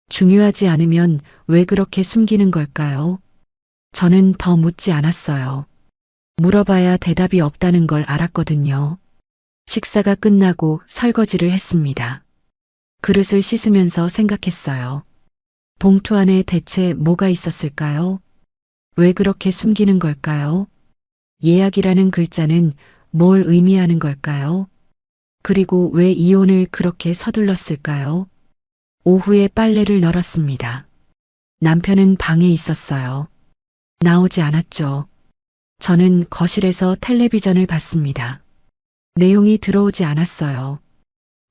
중요하지 않으면 왜 그렇게 숨기는 걸까요? 저는 더 묻지 않았어요. 물어봐야 대답이 없다는 걸 알았거든요. 식사가 끝나고 설거지를 했습니다. 그릇을 씻으면서 생각했어요. 봉투 안에 대체 뭐가 있었을까요? 왜 그렇게 숨기는 걸까요? 예약이라는 글자는 뭘 의미하는 걸까요? 그리고 왜 이혼을 그렇게 서둘렀을까요? 오후에 빨래를 널었습니다. 남편은 방에 있었어요. 나오지 않았죠. 저는 거실에서 텔레비전을 봤습니다. 내용이 들어오지 않았어요.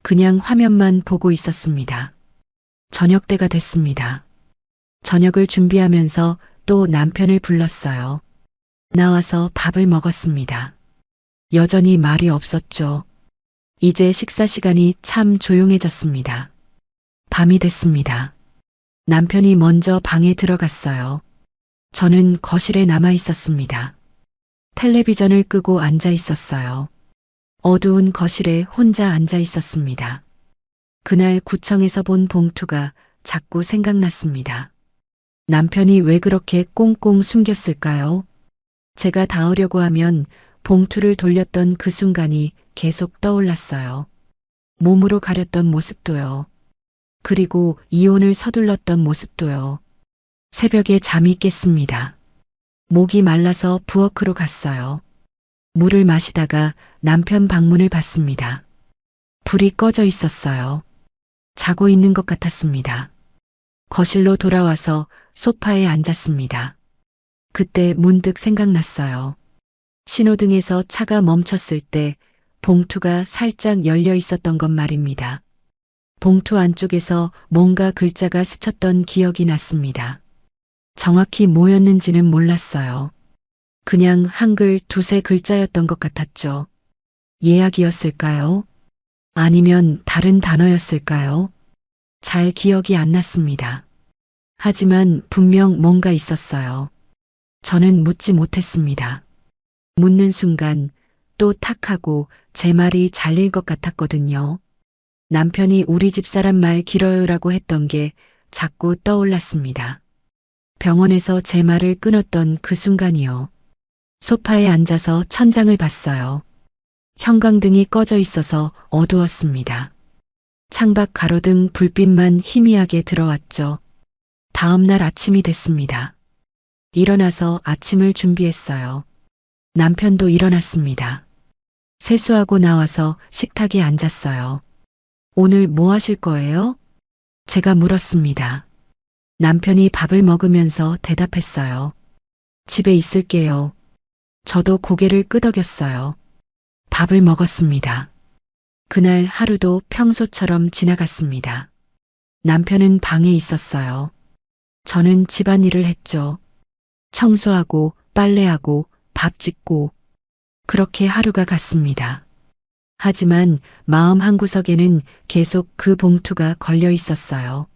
그냥 화면만 보고 있었습니다. 저녁 때가 됐습니다. 저녁을 준비하면서 또 남편을 불렀어요. 나와서 밥을 먹었습니다. 여전히 말이 없었죠. 이제 식사 시간이 참 조용해졌습니다. 밤이 됐습니다. 남편이 먼저 방에 들어갔어요. 저는 거실에 남아 있었습니다. 텔레비전을 끄고 앉아 있었어요. 어두운 거실에 혼자 앉아 있었습니다. 그날 구청에서 본 봉투가 자꾸 생각났습니다. 남편이 왜 그렇게 꽁꽁 숨겼을까요? 제가 닿으려고 하면 봉투를 돌렸던 그 순간이 계속 떠올랐어요. 몸으로 가렸던 모습도요. 그리고 이혼을 서둘렀던 모습도요. 새벽에 잠이 깼습니다. 목이 말라서 부엌으로 갔어요. 물을 마시다가 남편 방문을 받습니다. 불이 꺼져 있었어요. 자고 있는 것 같았습니다. 거실로 돌아와서 소파에 앉았습니다. 그때 문득 생각났어요. 신호등에서 차가 멈췄을 때 봉투가 살짝 열려 있었던 것 말입니다. 봉투 안쪽에서 뭔가 글자가 스쳤던 기억이 났습니다. 정확히 뭐였는지는 몰랐어요. 그냥 한글 두세 글자였던 것 같았죠. 예약이었을까요? 아니면 다른 단어였을까요? 잘 기억이 안 났습니다. 하지만 분명 뭔가 있었어요. 저는 묻지 못했습니다. 묻는 순간 또 탁 하고 제 말이 잘릴 것 같았거든요. 남편이 우리 집사람 말 길어요라고 했던 게 자꾸 떠올랐습니다. 병원에서 제 말을 끊었던 그 순간이요. 소파에 앉아서 천장을 봤어요. 형광등이 꺼져 있어서 어두웠습니다. 창밖 가로등 불빛만 희미하게 들어왔죠. 다음 날 아침이 됐습니다. 일어나서 아침을 준비했어요. 남편도 일어났습니다. 세수하고 나와서 식탁에 앉았어요. 오늘 뭐 하실 거예요? 제가 물었습니다. 남편이 밥을 먹으면서 대답했어요. 집에 있을게요. 저도 고개를 끄덕였어요. 밥을 먹었습니다. 그날 하루도 평소처럼 지나갔습니다. 남편은 방에 있었어요. 저는 집안일을 했죠. 청소하고 빨래하고 밥 짓고 그렇게 하루가 갔습니다. 하지만 마음 한구석에는 계속 그 봉투가 걸려 있었어요.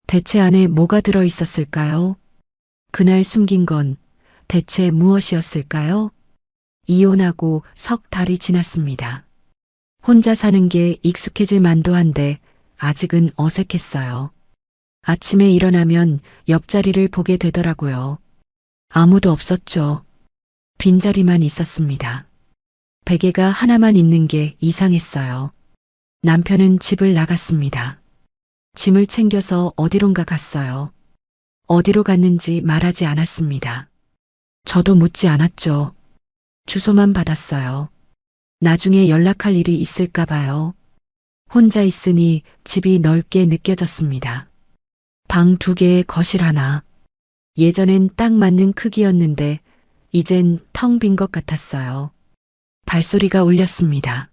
대체 안에 뭐가 들어 있었을까요? 그날 숨긴 건 대체 무엇이었을까요? 이혼하고 석 달이 지났습니다. 혼자 사는 게 익숙해질 만도 한데 아직은 어색했어요. 아침에 일어나면 옆자리를 보게 되더라고요. 아무도 없었죠. 빈자리만 있었습니다. 베개가 하나만 있는 게 이상했어요. 남편은 집을 나갔습니다. 짐을 챙겨서 어디론가 갔어요. 어디로 갔는지 말하지 않았습니다. 저도 묻지 않았죠. 주소만 받았어요. 나중에 연락할 일이 있을까 봐요. 혼자 있으니 집이 넓게 느껴졌습니다. 방 2개에 거실 하나. 예전엔 딱 맞는 크기였는데 이젠 텅 빈 것 같았어요. 발소리가 울렸습니다.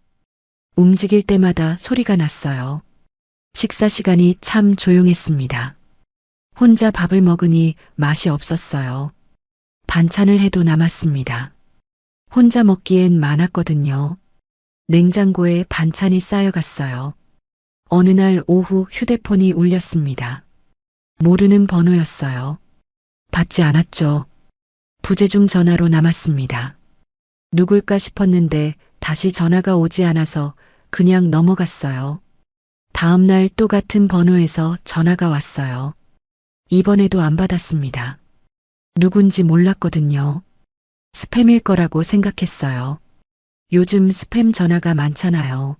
움직일 때마다 소리가 났어요. 식사 시간이 참 조용했습니다. 혼자 밥을 먹으니 맛이 없었어요. 반찬을 해도 남았습니다. 혼자 먹기엔 많았거든요. 냉장고에 반찬이 쌓여갔어요. 어느 날 오후 휴대폰이 울렸습니다. 모르는 번호였어요. 받지 않았죠. 부재중 전화로 남았습니다. 누굴까 싶었는데 다시 전화가 오지 않아서 그냥 넘어갔어요. 다음 날 또 같은 번호에서 전화가 왔어요. 이번에도 안 받았습니다. 누군지 몰랐거든요. 스팸일 거라고 생각했어요. 요즘 스팸 전화가 많잖아요.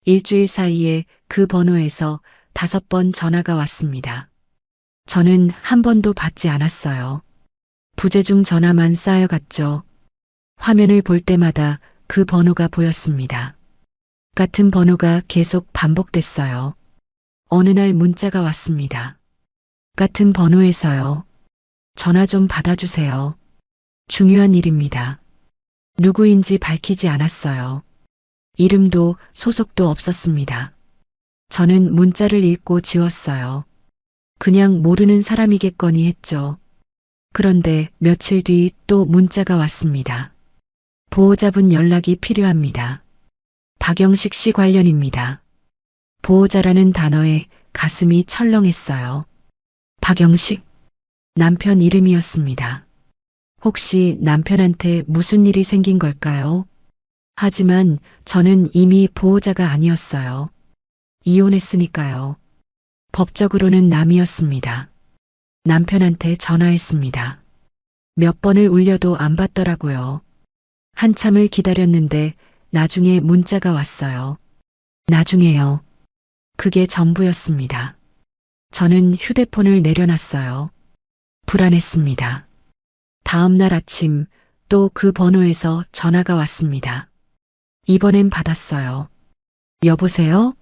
일주일 사이에 그 번호에서 5번 전화가 왔습니다. 저는 한 번도 받지 않았어요. 부재중 전화만 쌓여갔죠. 화면을 볼 때마다 그 번호가 보였습니다. 같은 번호가 계속 반복됐어요. 어느 날 문자가 왔습니다. 같은 번호에서요. 전화 좀 받아주세요. 중요한 일입니다. 누구인지 밝히지 않았어요. 이름도 소속도 없었습니다. 저는 문자를 읽고 지웠어요. 그냥 모르는 사람이겠거니 했죠. 그런데 며칠 뒤 또 문자가 왔습니다. 보호자분 연락이 필요합니다. 박영식 씨 관련입니다. 보호자라는 단어에 가슴이 철렁했어요. 박영식? 남편 이름이었습니다. 혹시 남편한테 무슨 일이 생긴 걸까요? 하지만 저는 이미 보호자가 아니었어요. 이혼했으니까요. 법적으로는 남이었습니다. 남편한테 전화했습니다. 몇 번을 울려도 안 받더라고요. 한참을 기다렸는데 나중에 문자가 왔어요. 나중에요. 그게 전부였습니다. 저는 휴대폰을 내려놨어요. 불안했습니다. 다음 날 아침 또 그 번호에서 전화가 왔습니다. 이번엔 받았어요. 여보세요?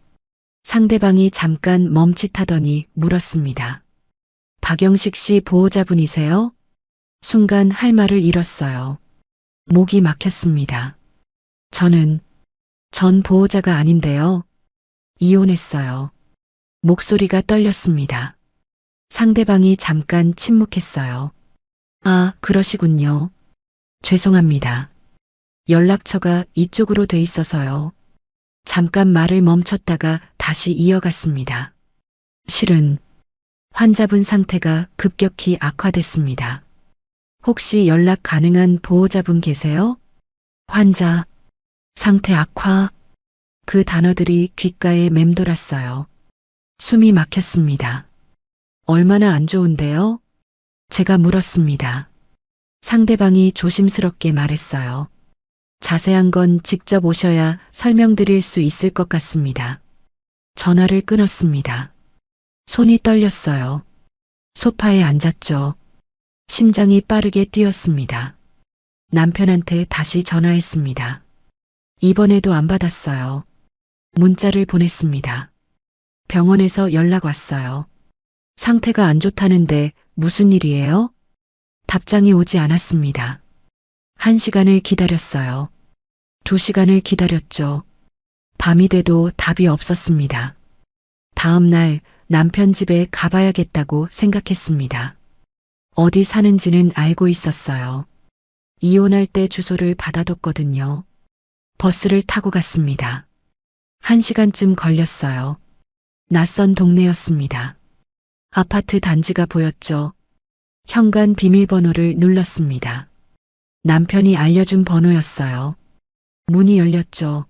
상대방이 잠깐 멈칫하더니 물었습니다. 박영식 씨 보호자분이세요? 순간 할 말을 잃었어요. 목이 막혔습니다. 전 보호자가 아닌데요. 이혼했어요. 목소리가 떨렸습니다. 상대방이 잠깐 침묵했어요. 아, 그러시군요. 죄송합니다. 연락처가 이쪽으로 돼 있어서요. 잠깐 말을 멈췄다가 다시 이어갔습니다. 실은 환자분 상태가 급격히 악화됐습니다. 혹시 연락 가능한 보호자분 계세요? 환자, 상태 악화. 그 단어들이 귓가에 맴돌았어요. 숨이 막혔습니다. 얼마나 안 좋은데요? 제가 물었습니다. 상대방이 조심스럽게 말했어요. 자세한 건 직접 오셔야 설명드릴 수 있을 것 같습니다. 전화를 끊었습니다. 손이 떨렸어요. 소파에 앉았죠. 심장이 빠르게 뛰었습니다. 남편한테 다시 전화했습니다. 이번에도 안 받았어요. 문자를 보냈습니다. 병원에서 연락 왔어요. 상태가 안 좋다는데 무슨 일이에요? 답장이 오지 않았습니다. 1시간을 기다렸어요. 2시간을 기다렸죠. 밤이 돼도 답이 없었습니다. 다음 날 남편 집에 가봐야겠다고 생각했습니다. 어디 사는지는 알고 있었어요. 이혼할 때 주소를 받아뒀거든요. 버스를 타고 갔습니다. 1시간쯤 걸렸어요. 낯선 동네였습니다. 아파트 단지가 보였죠. 현관 비밀번호를 눌렀습니다. 남편이 알려준 번호였어요. 문이 열렸죠.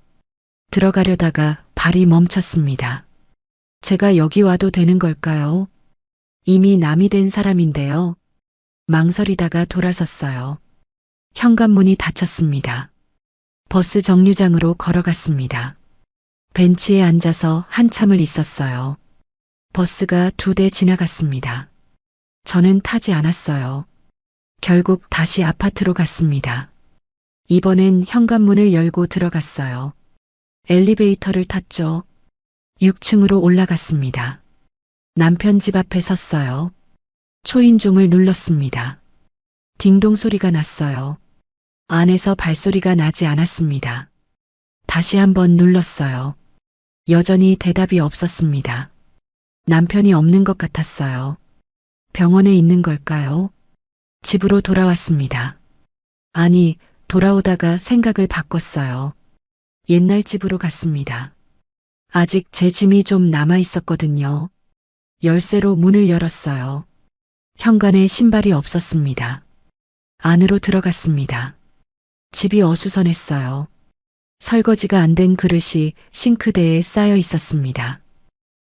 들어가려다가 발이 멈췄습니다. 제가 여기 와도 되는 걸까요? 이미 남이 된 사람인데요. 망설이다가 돌아섰어요. 현관문이 닫혔습니다. 버스 정류장으로 걸어갔습니다. 벤치에 앉아서 한참을 있었어요. 버스가 2대 지나갔습니다. 저는 타지 않았어요. 결국 다시 아파트로 갔습니다. 이번엔 현관문을 열고 들어갔어요. 엘리베이터를 탔죠. 6층으로 올라갔습니다. 남편 집 앞에 섰어요. 초인종을 눌렀습니다. 딩동 소리가 났어요. 안에서 발소리가 나지 않았습니다. 다시 한번 눌렀어요. 여전히 대답이 없었습니다. 남편이 없는 것 같았어요. 병원에 있는 걸까요? 집으로 돌아왔습니다. 아니, 돌아오다가 생각을 바꿨어요. 옛날 집으로 갔습니다. 아직 제 짐이 좀 남아 있었거든요. 열쇠로 문을 열었어요. 현관에 신발이 없었습니다. 안으로 들어갔습니다. 집이 어수선했어요. 설거지가 안 된 그릇이 싱크대에 쌓여 있었습니다.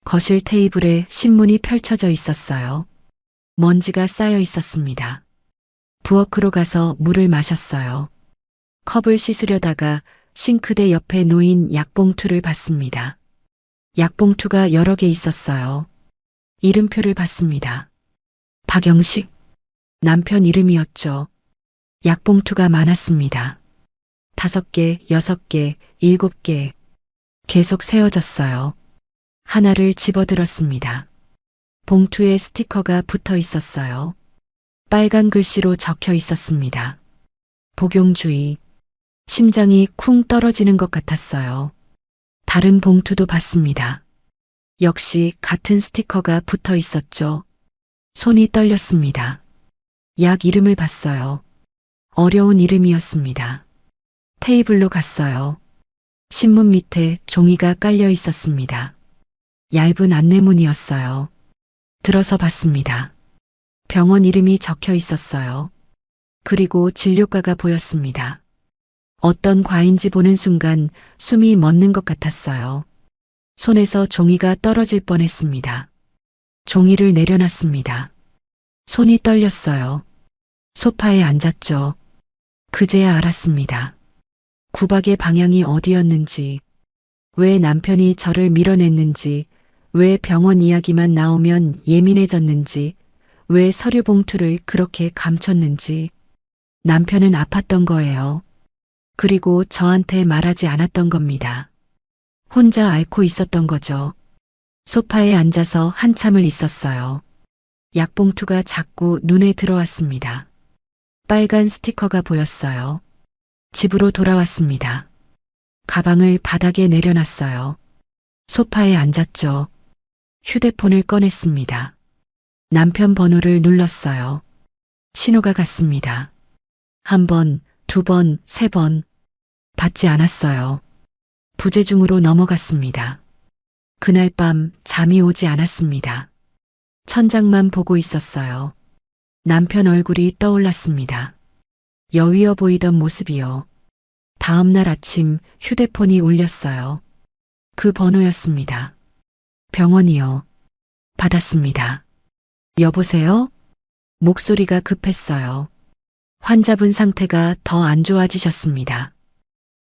거실 테이블에 신문이 펼쳐져 있었어요. 먼지가 쌓여 있었습니다. 부엌으로 가서 물을 마셨어요. 컵을 씻으려다가 싱크대 옆에 놓인 약봉투를 봤습니다. 약봉투가 여러 개 있었어요. 이름표를 봤습니다. 박영식, 남편 이름이었죠. 약봉투가 많았습니다. 5개, 6개, 7개. 계속 세워졌어요. 하나를 집어들었습니다. 봉투에 스티커가 붙어 있었어요. 빨간 글씨로 적혀 있었습니다. 복용주의. 심장이 쿵 떨어지는 것 같았어요. 다른 봉투도 봤습니다. 역시 같은 스티커가 붙어 있었죠. 손이 떨렸습니다. 약 이름을 봤어요. 어려운 이름이었습니다. 테이블로 갔어요. 신문 밑에 종이가 깔려 있었습니다. 얇은 안내문이었어요. 들어서 봤습니다. 병원 이름이 적혀 있었어요. 그리고 진료과가 보였습니다. 어떤 과인지 보는 순간 숨이 멎는 것 같았어요. 손에서 종이가 떨어질 뻔했습니다. 종이를 내려놨습니다. 손이 떨렸어요. 소파에 앉았죠. 그제야 알았습니다. 구박의 방향이 어디였는지, 왜 남편이 저를 밀어냈는지, 왜 병원 이야기만 나오면 예민해졌는지, 왜 서류 봉투를 그렇게 감췄는지. 남편은 아팠던 거예요. 그리고 저한테 말하지 않았던 겁니다. 혼자 앓고 있었던 거죠. 소파에 앉아서 한참을 있었어요. 약봉투가 자꾸 눈에 들어왔습니다. 빨간 스티커가 보였어요. 집으로 돌아왔습니다. 가방을 바닥에 내려놨어요. 소파에 앉았죠. 휴대폰을 꺼냈습니다. 남편 번호를 눌렀어요. 신호가 갔습니다. 1번, 2번, 3번. 받지 않았어요. 부재중으로 넘어갔습니다. 그날 밤 잠이 오지 않았습니다. 천장만 보고 있었어요. 남편 얼굴이 떠올랐습니다. 여위어 보이던 모습이요. 다음 날 아침 휴대폰이 울렸어요. 그 번호였습니다. 병원이요. 받았습니다. 여보세요? 목소리가 급했어요. 환자분 상태가 더 안 좋아지셨습니다.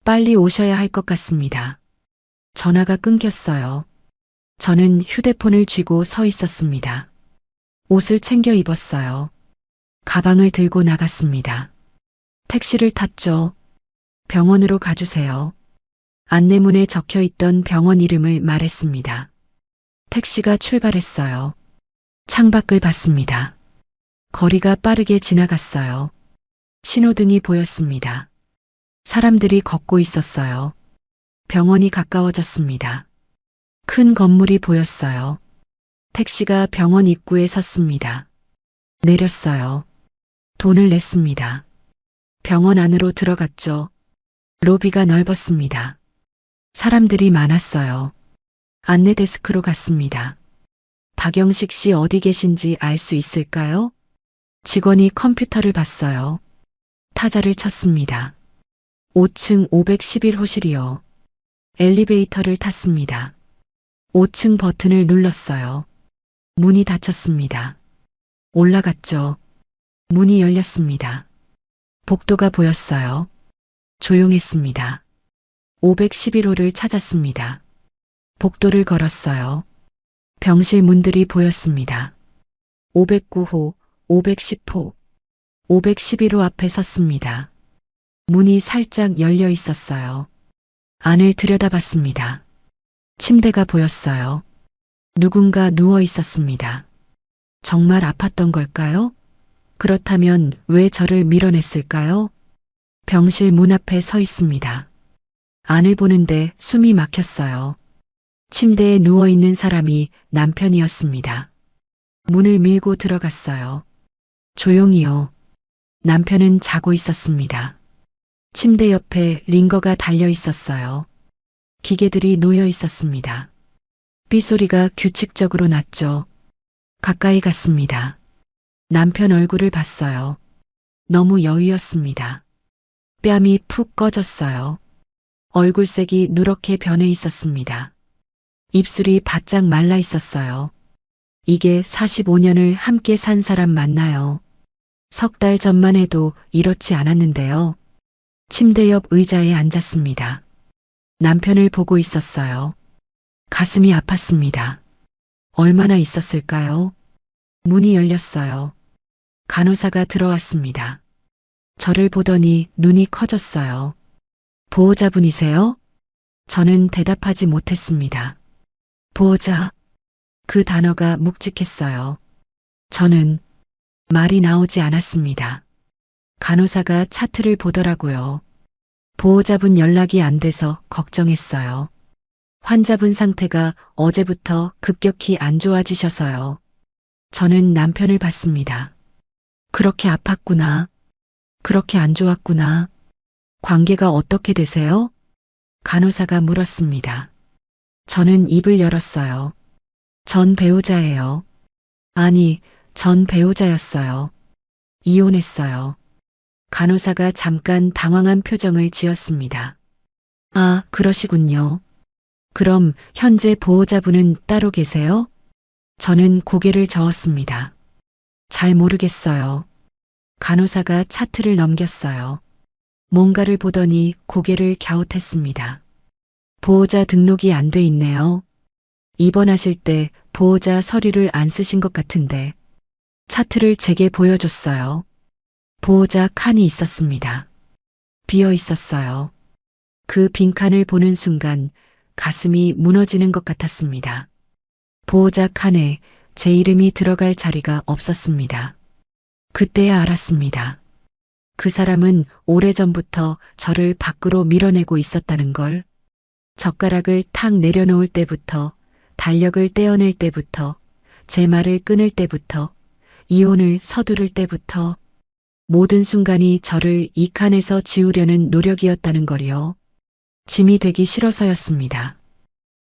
빨리 오셔야 할 것 같습니다. 전화가 끊겼어요. 저는 휴대폰을 쥐고 서 있었습니다. 옷을 챙겨 입었어요. 가방을 들고 나갔습니다. 택시를 탔죠. 병원으로 가주세요. 안내문에 적혀 있던 병원 이름을 말했습니다. 택시가 출발했어요. 창밖을 봤습니다. 거리가 빠르게 지나갔어요. 신호등이 보였습니다. 사람들이 걷고 있었어요. 병원이 가까워졌습니다. 큰 건물이 보였어요. 택시가 병원 입구에 섰습니다. 내렸어요. 돈을 냈습니다. 병원 안으로 들어갔죠. 로비가 넓었습니다. 사람들이 많았어요. 안내 데스크로 갔습니다. 박영식 씨 어디 계신지 알 수 있을까요? 직원이 컴퓨터를 봤어요. 타자를 쳤습니다. 5층 511호실이요. 엘리베이터를 탔습니다. 5층 버튼을 눌렀어요. 문이 닫혔습니다. 올라갔죠. 문이 열렸습니다. 복도가 보였어요. 조용했습니다. 511호를 찾았습니다. 복도를 걸었어요. 병실 문들이 보였습니다. 509호, 510호, 511호 앞에 섰습니다. 문이 살짝 열려 있었어요. 안을 들여다봤습니다. 침대가 보였어요. 누군가 누워 있었습니다. 정말 아팠던 걸까요? 그렇다면 왜 저를 밀어냈을까요? 병실 문 앞에 서 있습니다. 안을 보는데 숨이 막혔어요. 침대에 누워 있는 사람이 남편이었습니다. 문을 밀고 들어갔어요. 조용히요. 남편은 자고 있었습니다. 침대 옆에 링거가 달려 있었어요. 기계들이 놓여 있었습니다. 삐소리가 규칙적으로 났죠. 가까이 갔습니다. 남편 얼굴을 봤어요. 너무 여위였습니다. 뺨이 푹 꺼졌어요. 얼굴색이 누렇게 변해 있었습니다. 입술이 바짝 말라 있었어요. 이게 45년을 함께 산 사람 맞나요? 석 달 전만 해도 이렇지 않았는데요. 침대 옆 의자에 앉았습니다. 남편을 보고 있었어요. 가슴이 아팠습니다. 얼마나 있었을까요? 문이 열렸어요. 간호사가 들어왔습니다. 저를 보더니 눈이 커졌어요. 보호자분이세요? 저는 대답하지 못했습니다. 보호자. 그 단어가 묵직했어요. 저는 말이 나오지 않았습니다. 간호사가 차트를 보더라고요. 보호자분 연락이 안 돼서 걱정했어요. 환자분 상태가 어제부터 급격히 안 좋아지셔서요. 저는 남편을 봤습니다. 그렇게 아팠구나. 그렇게 안 좋았구나. 관계가 어떻게 되세요? 간호사가 물었습니다. 저는 입을 열었어요. 전 배우자예요. 아니, 전 배우자였어요. 이혼했어요. 간호사가 잠깐 당황한 표정을 지었습니다. 아, 그러시군요. 그럼 현재 보호자분은 따로 계세요? 저는 고개를 저었습니다. 잘 모르겠어요. 간호사가 차트를 넘겼어요. 뭔가를 보더니 고개를 갸웃했습니다. 보호자 등록이 안 돼 있네요. 입원하실 때 보호자 서류를 안 쓰신 것 같은데. 차트를 제게 보여줬어요. 보호자 칸이 있었습니다. 비어 있었어요. 그 빈칸을 보는 순간 가슴이 무너지는 것 같았습니다. 보호자 칸에 제 이름이 들어갈 자리가 없었습니다. 그때야 알았습니다. 그 사람은 오래전부터 저를 밖으로 밀어내고 있었다는 걸. 젓가락을 탁 내려놓을 때부터, 달력을 떼어낼 때부터, 제 말을 끊을 때부터, 이혼을 서두를 때부터 모든 순간이 저를 이 칸에서 지우려는 노력이었다는 걸요. 짐이 되기 싫어서였습니다.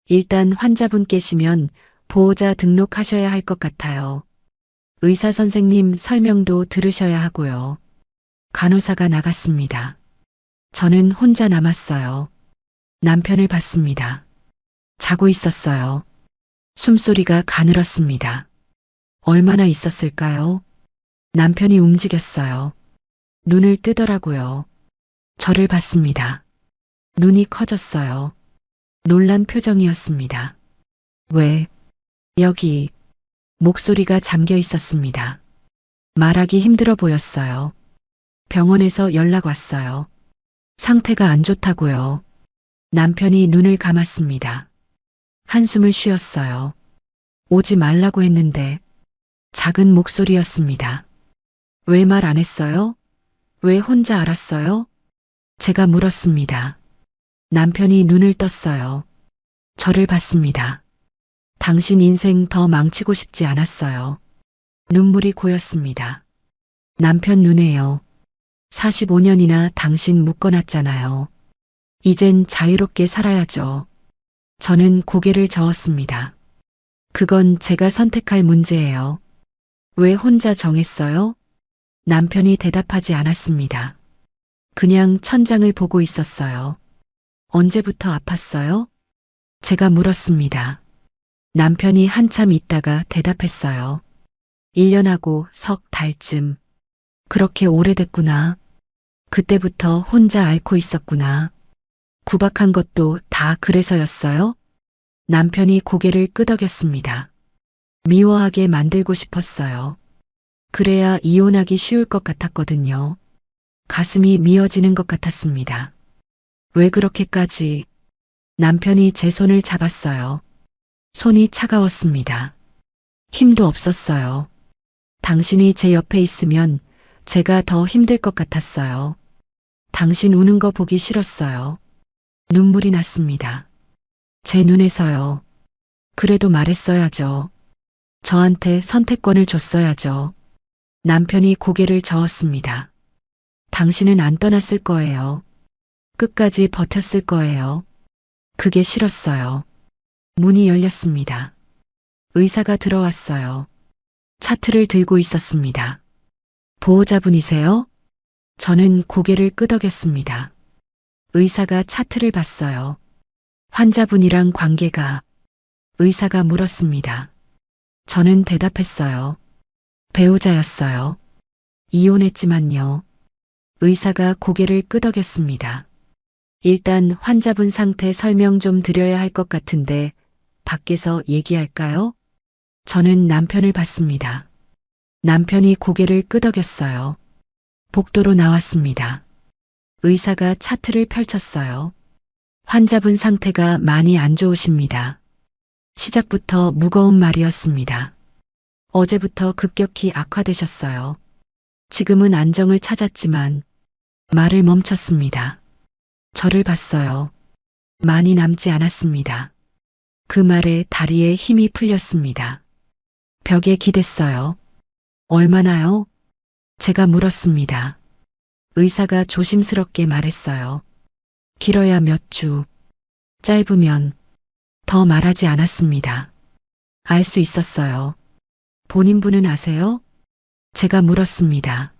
일단 환자분 계시면 보호자 등록하셔야 할 것 같아요. 의사 선생님 설명도 들으셔야 하고요. 간호사가 나갔습니다. 저는 혼자 남았어요. 남편을 봤습니다. 자고 있었어요. 숨소리가 가늘었습니다. 얼마나 있었을까요? 남편이 움직였어요. 눈을 뜨더라고요. 저를 봤습니다. 눈이 커졌어요. 놀란 표정이었습니다. 왜? 여기. 목소리가 잠겨 있었습니다. 말하기 힘들어 보였어요. 병원에서 연락 왔어요. 상태가 안 좋다고요. 남편이 눈을 감았습니다. 한숨을 쉬었어요. 오지 말라고 했는데. 작은 목소리였습니다. 왜 말 안 했어요? 왜 혼자 알았어요? 제가 물었습니다. 남편이 눈을 떴어요. 저를 봤습니다. 당신 인생 더 망치고 싶지 않았어요. 눈물이 고였습니다. 남편 눈에요. 45년이나 당신 묶어놨잖아요. 이젠 자유롭게 살아야죠. 저는 고개를 저었습니다. 그건 제가 선택할 문제예요. 왜 혼자 정했어요? 남편이 대답하지 않았습니다. 그냥 천장을 보고 있었어요. 언제부터 아팠어요? 제가 물었습니다. 남편이 한참 있다가 대답했어요. 1년하고 석 달쯤. 그렇게 오래됐구나. 그때부터 혼자 앓고 있었구나. 구박한 것도 다 그래서였어요? 남편이 고개를 끄덕였습니다. 미워하게 만들고 싶었어요. 그래야 이혼하기 쉬울 것 같았거든요. 가슴이 미어지는 것 같았습니다. 왜 그렇게까지? 남편이 제 손을 잡았어요. 손이 차가웠습니다. 힘도 없었어요. 당신이 제 옆에 있으면 제가 더 힘들 것 같았어요. 당신 우는 거 보기 싫었어요. 눈물이 났습니다. 제 눈에서요. 그래도 말했어야죠. 저한테 선택권을 줬어야죠. 남편이 고개를 저었습니다. 당신은 안 떠났을 거예요. 끝까지 버텼을 거예요. 그게 싫었어요. 문이 열렸습니다. 의사가 들어왔어요. 차트를 들고 있었습니다. 보호자분이세요? 저는 고개를 끄덕였습니다. 의사가 차트를 봤어요. 환자분이랑 관계가. 의사가 물었습니다. 저는 대답했어요. 배우자였어요. 이혼했지만요. 의사가 고개를 끄덕였습니다. 일단 환자분 상태 설명 좀 드려야 할 것 같은데 밖에서 얘기할까요? 저는 남편을 봤습니다. 남편이 고개를 끄덕였어요. 복도로 나왔습니다. 의사가 차트를 펼쳤어요. 환자분 상태가 많이 안 좋으십니다. 시작부터 무거운 말이었습니다. 어제부터 급격히 악화되셨어요. 지금은 안정을 찾았지만 말을 멈췄습니다. 저를 봤어요. 많이 남지 않았습니다. 그 말에 다리에 힘이 풀렸습니다. 벽에 기댔어요. 얼마나요? 제가 물었습니다. 의사가 조심스럽게 말했어요. 길어야 몇 주, 짧으면 더 말하지 않았습니다. 알 수 있었어요. 본인분은 아세요? 제가 물었습니다.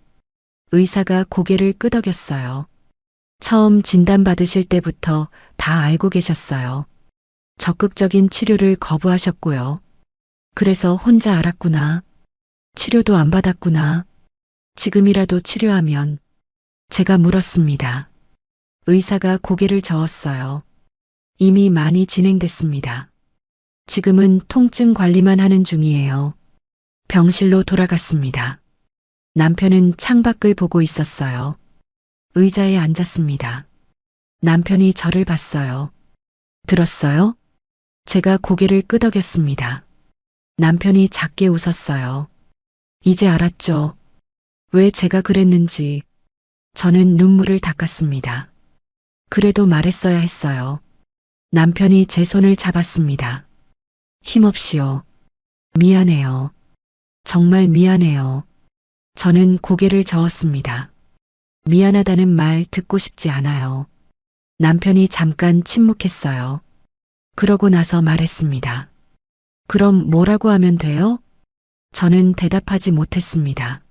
의사가 고개를 끄덕였어요. 처음 진단받으실 때부터 다 알고 계셨어요. 적극적인 치료를 거부하셨고요. 그래서 혼자 알았구나. 치료도 안 받았구나. 지금이라도 치료하면. 제가 물었습니다. 의사가 고개를 저었어요. 이미 많이 진행됐습니다. 지금은 통증 관리만 하는 중이에요. 병실로 돌아갔습니다. 남편은 창밖을 보고 있었어요. 의자에 앉았습니다. 남편이 저를 봤어요. 들었어요? 제가 고개를 끄덕였습니다. 남편이 작게 웃었어요. 이제 알았죠. 왜 제가 그랬는지. 저는 눈물을 닦았습니다. 그래도 말했어야 했어요. 남편이 제 손을 잡았습니다. 힘없이요. 미안해요. 정말 미안해요. 저는 고개를 저었습니다. 미안하다는 말 듣고 싶지 않아요. 남편이 잠깐 침묵했어요. 그러고 나서 말했습니다. 그럼 뭐라고 하면 돼요? 저는 대답하지 못했습니다.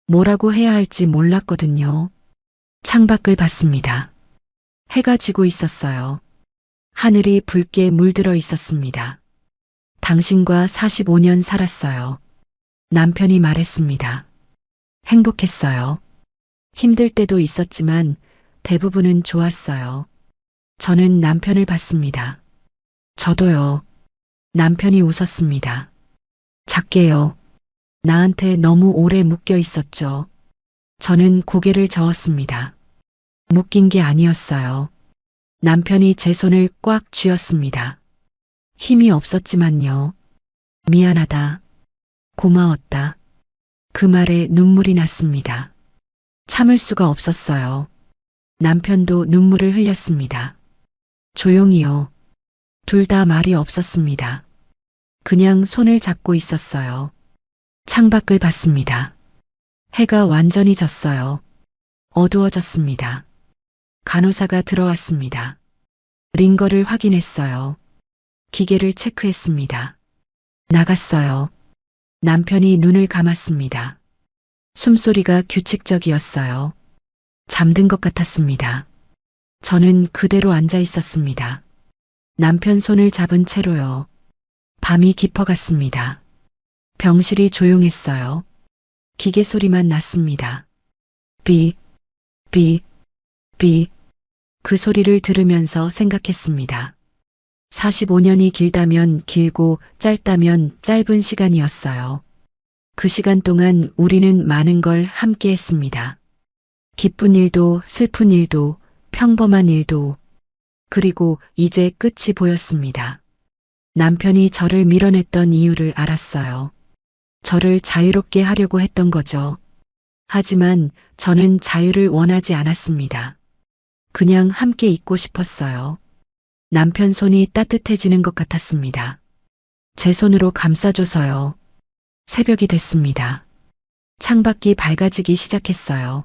뭐라고 해야 할지 몰랐거든요. 창밖을 봤습니다. 해가 지고 있었어요. 하늘이 붉게 물들어 있었습니다. 당신과 45년 살았어요. 남편이 말했습니다. 행복했어요. 힘들 때도 있었지만 대부분은 좋았어요. 저는 남편을 봤습니다. 저도요. 남편이 웃었습니다. 작게요. 나한테 너무 오래 묶여 있었죠. 저는 고개를 저었습니다. 묶인 게 아니었어요. 남편이 제 손을 꽉 쥐었습니다. 힘이 없었지만요. 미안하다. 고마웠다. 그 말에 눈물이 났습니다. 참을 수가 없었어요. 남편도 눈물을 흘렸습니다. 조용히요. 둘 다 말이 없었습니다. 그냥 손을 잡고 있었어요. 창밖을 봤습니다. 해가 완전히 졌어요. 어두워졌습니다. 간호사가 들어왔습니다. 링거를 확인했어요. 기계를 체크했습니다. 나갔어요. 남편이 눈을 감았습니다. 숨소리가 규칙적이었어요. 잠든 것 같았습니다. 저는 그대로 앉아 있었습니다. 남편 손을 잡은 채로요. 밤이 깊어갔습니다. 병실이 조용했어요. 기계 소리만 났습니다. 비, 비, 비. 그 소리를 들으면서 생각했습니다. 45년이 길다면 길고 짧다면 짧은 시간이었어요. 그 시간 동안 우리는 많은 걸 함께 했습니다. 기쁜 일도 슬픈 일도 평범한 일도. 그리고 이제 끝이 보였습니다. 남편이 저를 밀어냈던 이유를 알았어요. 저를 자유롭게 하려고 했던 거죠. 하지만 저는 자유를 원하지 않았습니다. 그냥 함께 있고 싶었어요. 남편 손이 따뜻해지는 것 같았습니다. 제 손으로 감싸줘서요. 새벽이 됐습니다. 창밖이 밝아지기 시작했어요.